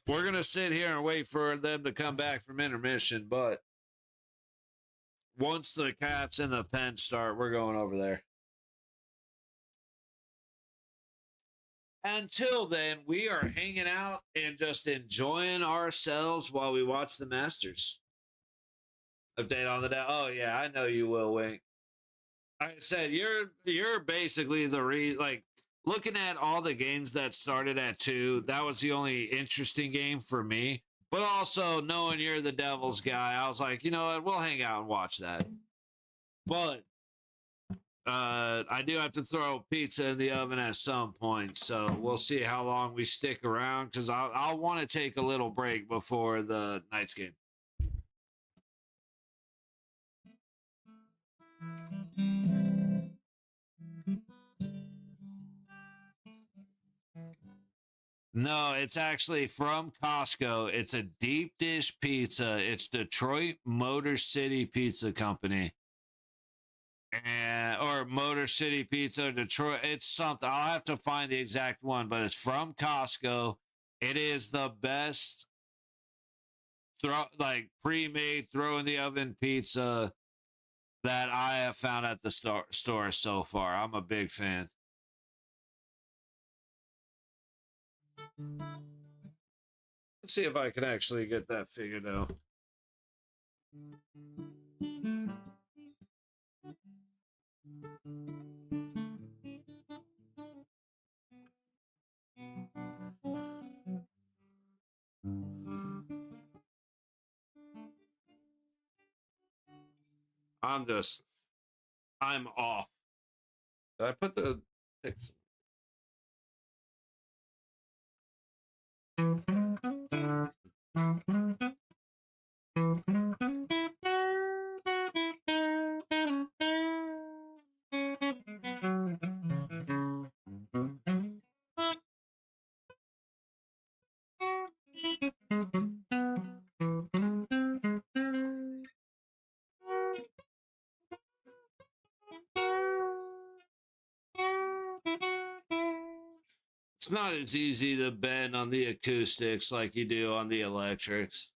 we're going to sit here and wait for them to come back from intermission. But once the Caps and the Pens start, we're going over there. Until then, we are hanging out and just enjoying ourselves while we watch the Masters. Update on the day. Oh yeah, I know you will, Wink. I said you're basically like looking at all the games that started at 2. That was the only interesting game for me. But also knowing you're the Devils guy, I was like, you know what, we'll hang out and watch that. But I do have to throw pizza in the oven at some point, so we'll see how long we stick around because I'll want to take a little break before the Knights game. No, it's actually from Costco. It's a deep dish pizza. It's Detroit Motor City Pizza Company. Or Motor City Pizza Detroit. It's something. I'll have to find the exact one, but it's from Costco. It is the best pre-made throw in the oven pizza that I have found at the store so far. I'm a big fan. Let's see if I can actually get that figured out. I'm off. Did I put the pixel? It's not as easy to bend on the acoustics like you do on the electrics.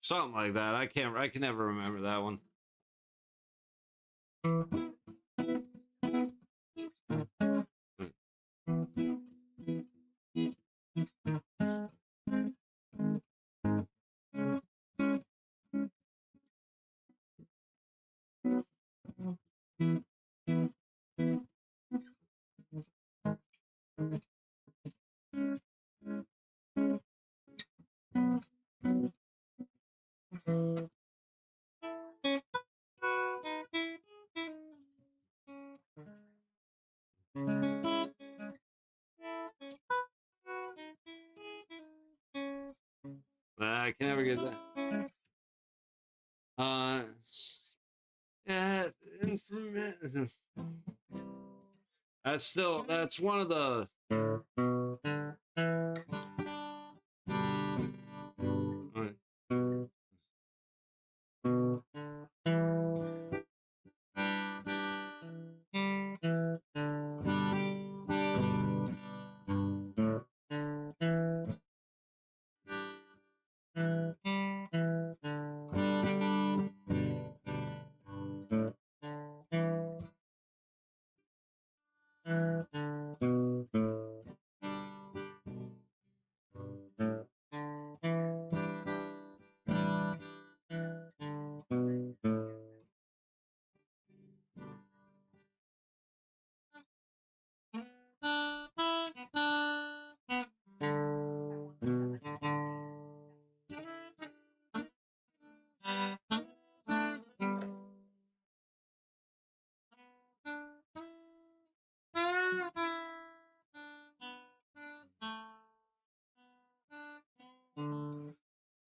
Something like that. I can never remember that one. I can never get that. Yeah, that's one of the.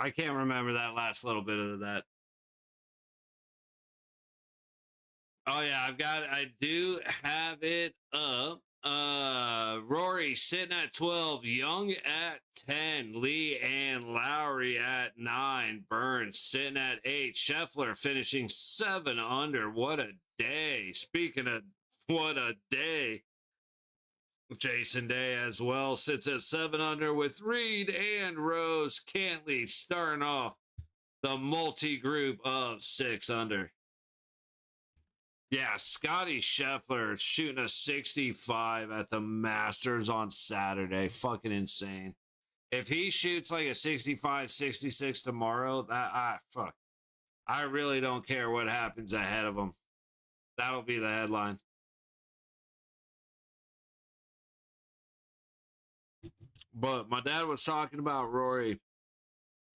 I can't remember that last little bit of that. Oh yeah, I do have it up. Rory sitting at 12, Young at 10, Lee and Lowry at 9, Burns sitting at 8, Scheffler finishing 7 under. What a day. Speaking of what a day, Jason Day as well sits at 7 under with Reed and Rose Cantley starting off the multi-group of 6 under. Yeah, Scotty Scheffler shooting a 65 at the Masters on Saturday. Fucking insane. If he shoots like a 65, 66 tomorrow, fuck. I really don't care what happens ahead of him. That'll be the headline. But my dad was talking about Rory.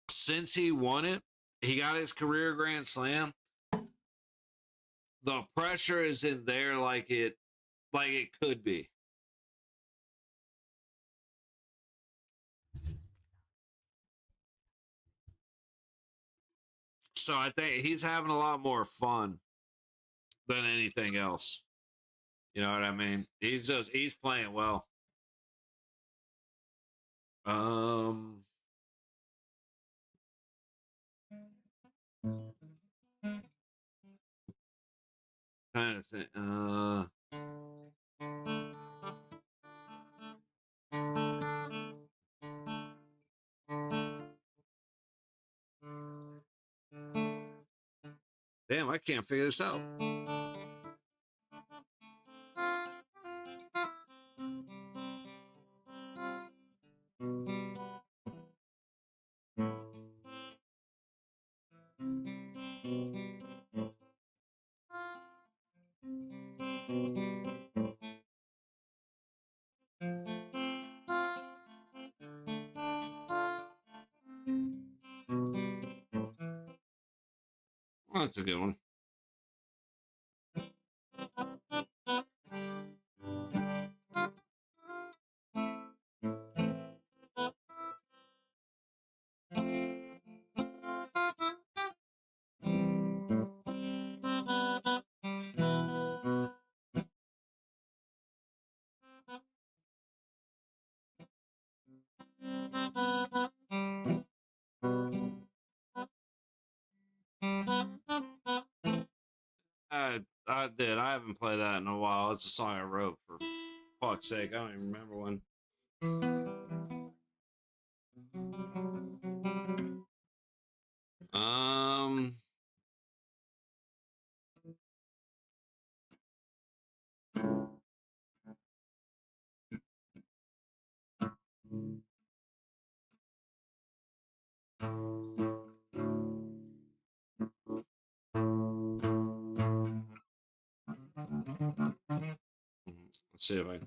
Since he won it, he got his career Grand Slam. The pressure isn't there like it could be. So I think he's having a lot more fun than anything else. You know what I mean? He's playing well. Kind of think. Damn, I can't figure this out. Oh, that's a good one. I did. I haven't played that in a while. It's a song I wrote for fuck's sake. I don't even remember when. Um. Let's see if I.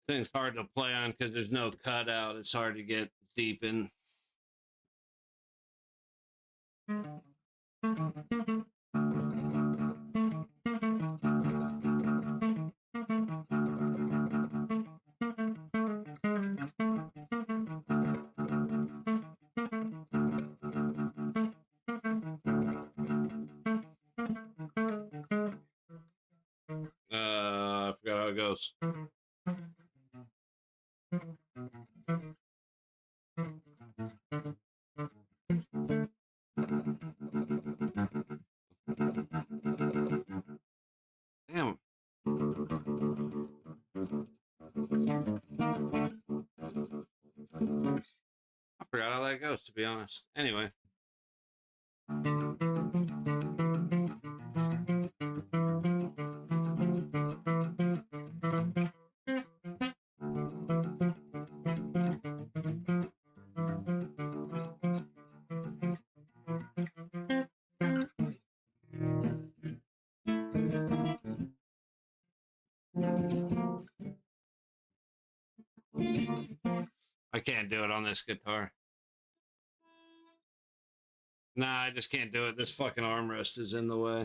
Thing's hard to play on because there's no cutout. It's hard to get deep in. I forgot how it goes. Damn. I forgot how that goes, to be honest. Anyway. I can't do it on this guitar. Nah, I just can't do it. This fucking armrest is in the way.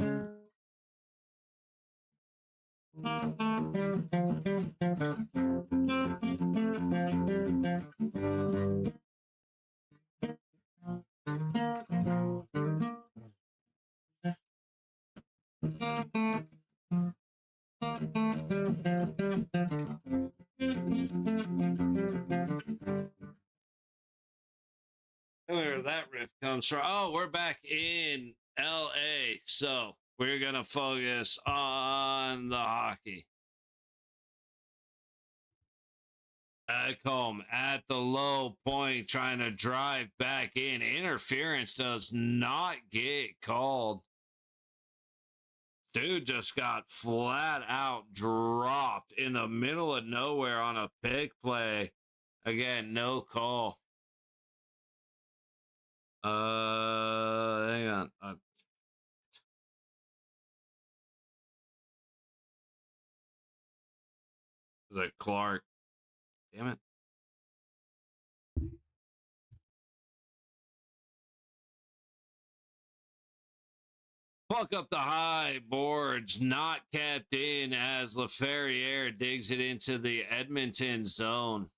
Where that riff comes from. Oh, we're back in LA. So we're going to focus on the hockey. Ekholm at the low point trying to drive back in. Interference does not get called. Dude just got flat out dropped in the middle of nowhere on a pick play. Again, no call. Hang on. Is it Clark? Damn it. Puck up the high boards, not kept in as LaFerriere digs it into the Edmonton zone.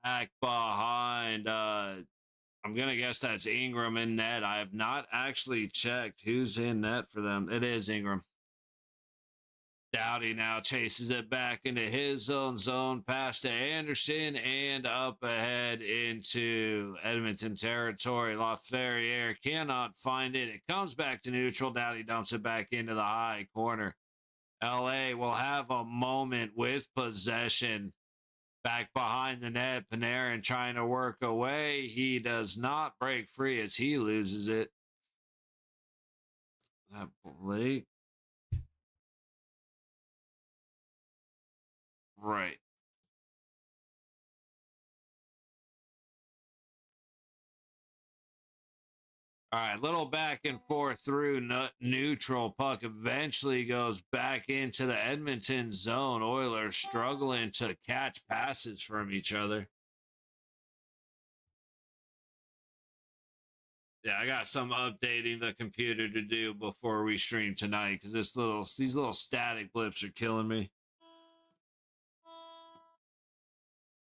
Back behind. I'm going to guess that's Ingram in net. I have not actually checked who's in net for them. It is Ingram. Doughty now chases it back into his own zone, past to Anderson, and up ahead into Edmonton territory. LaFerriere cannot find it. It comes back to neutral. Doughty dumps it back into the high corner. LA will have a moment with possession. Back behind the net, Panarin trying to work away. He does not break free as he loses it. That Blake. Right. All right, little back and forth through neutral. Puck eventually goes back into the Edmonton zone. Oilers struggling to catch passes from each other. Yeah, I got some updating the computer to do before we stream tonight because these little static blips are killing me.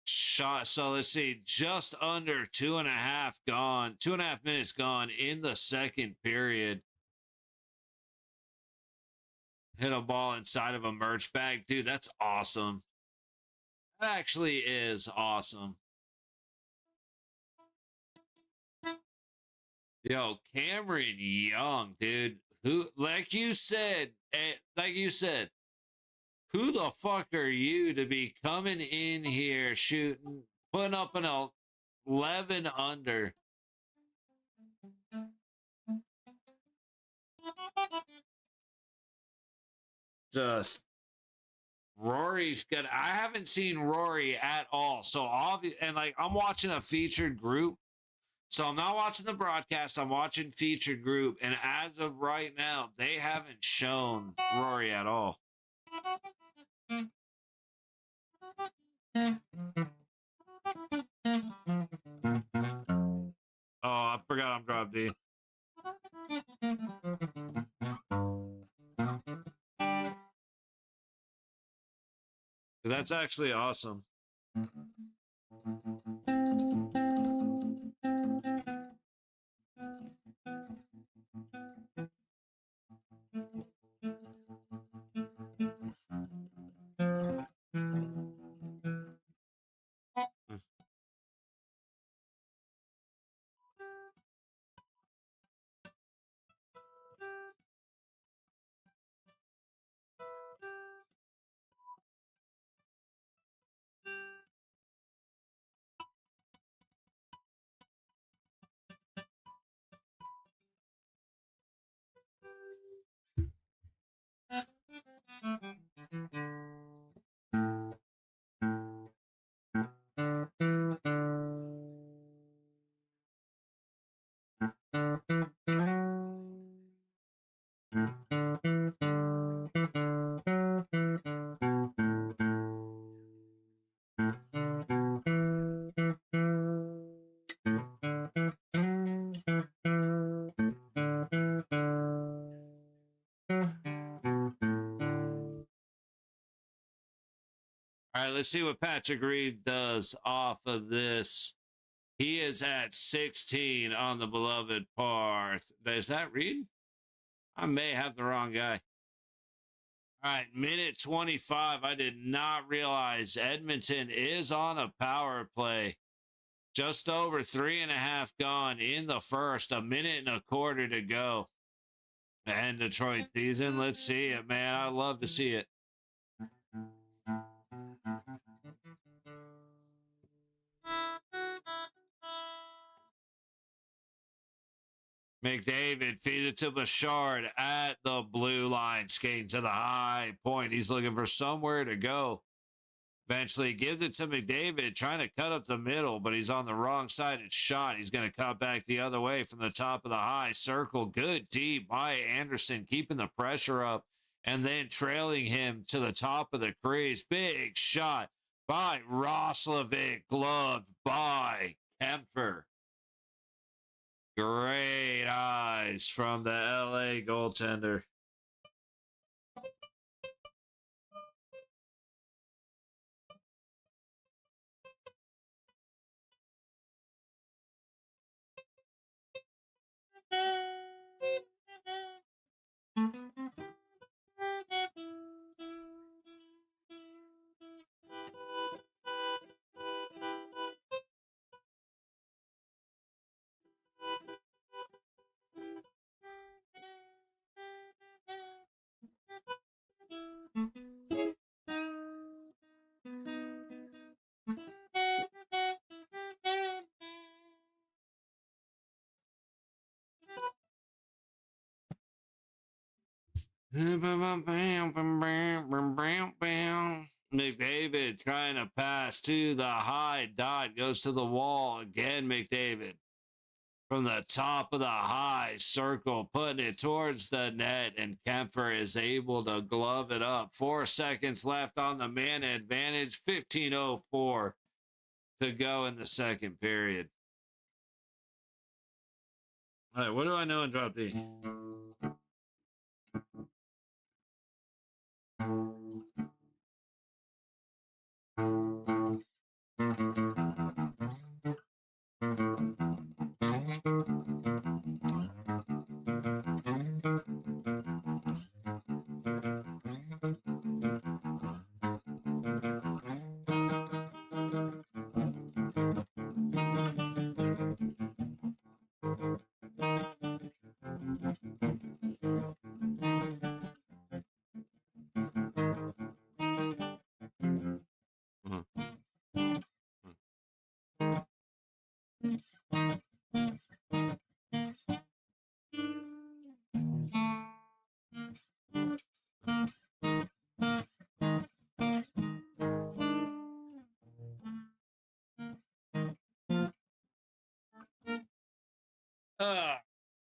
Shot. So let's see, just under 2.5 minutes gone in the second period. Hit a ball inside of a merch bag. Dude, that's awesome. That actually is awesome. Yo, Cameron Young, dude. Who, like you said, who the fuck are you to be coming in here shooting, putting up an 11 under? Just Rory's good. I haven't seen Rory at all. So obvious, and like I'm watching a featured group. So I'm not watching the broadcast. I'm watching featured group. And as of right now, they haven't shown Rory at all. Oh, I forgot I'm drop D. That's actually awesome. All right, let's see what Patrick Reed does off of this. He is at 16 on the beloved par. Is that Reed? I may have the wrong guy. All right, minute 25. I did not realize Edmonton is on a power play. Just over 3.5 gone in the first, a minute and a quarter to go. And Detroit season. Let's see it, man. I love to see it. McDavid feeds it to Bouchard at the blue line, skating to the high point. He's looking for somewhere to go. Eventually gives it to McDavid, trying to cut up the middle, but he's on the wrong side of shot. He's going to cut back the other way from the top of the high circle. Good deep by Anderson, keeping the pressure up and then trailing him to the top of the crease. Big shot by Roslovic, gloved by Kempfer. Great eyes from the LA goaltender. McDavid trying to pass to the high dot, goes to the wall again. McDavid from the top of the high circle, putting it towards the net, and Kempfer is able to glove it up. 4 seconds left on the man advantage. 15:04 to go in the second period. All right, what do I know in drop D?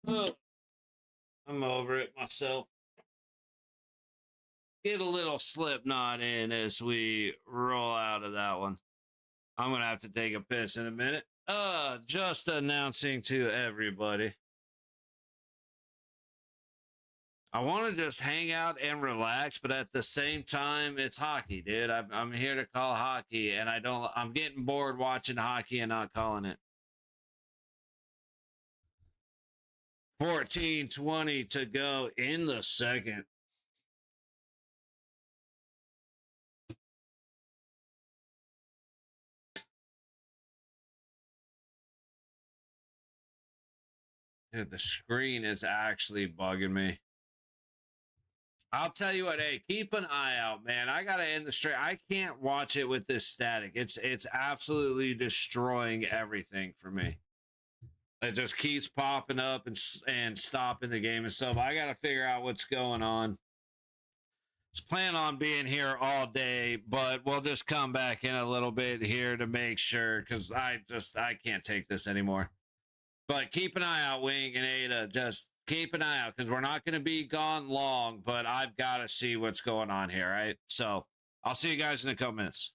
Oh, I'm over it myself. Get a little slip knot in as we roll out of that one. I'm going to have to take a piss in a minute. Just announcing to everybody. I want to just hang out and relax, but at the same time, it's hockey, dude. I'm here to call hockey, and I'm getting bored watching hockey and not calling it. 14:20 to go in the second. Dude, the screen is actually bugging me. I'll tell you what, hey, keep an eye out, man. I gotta end the stream. I can't watch it with this static. It's absolutely destroying everything for me. It just keeps popping up and stopping the game and stuff. I gotta figure out what's going on. Just plan on being here all day, but we'll just come back in a little bit here to make sure because I can't take this anymore. But keep an eye out, Wing and Ada. Just keep an eye out because we're not going to be gone long, but I've got to see what's going on here, right? So I'll see you guys in a couple minutes.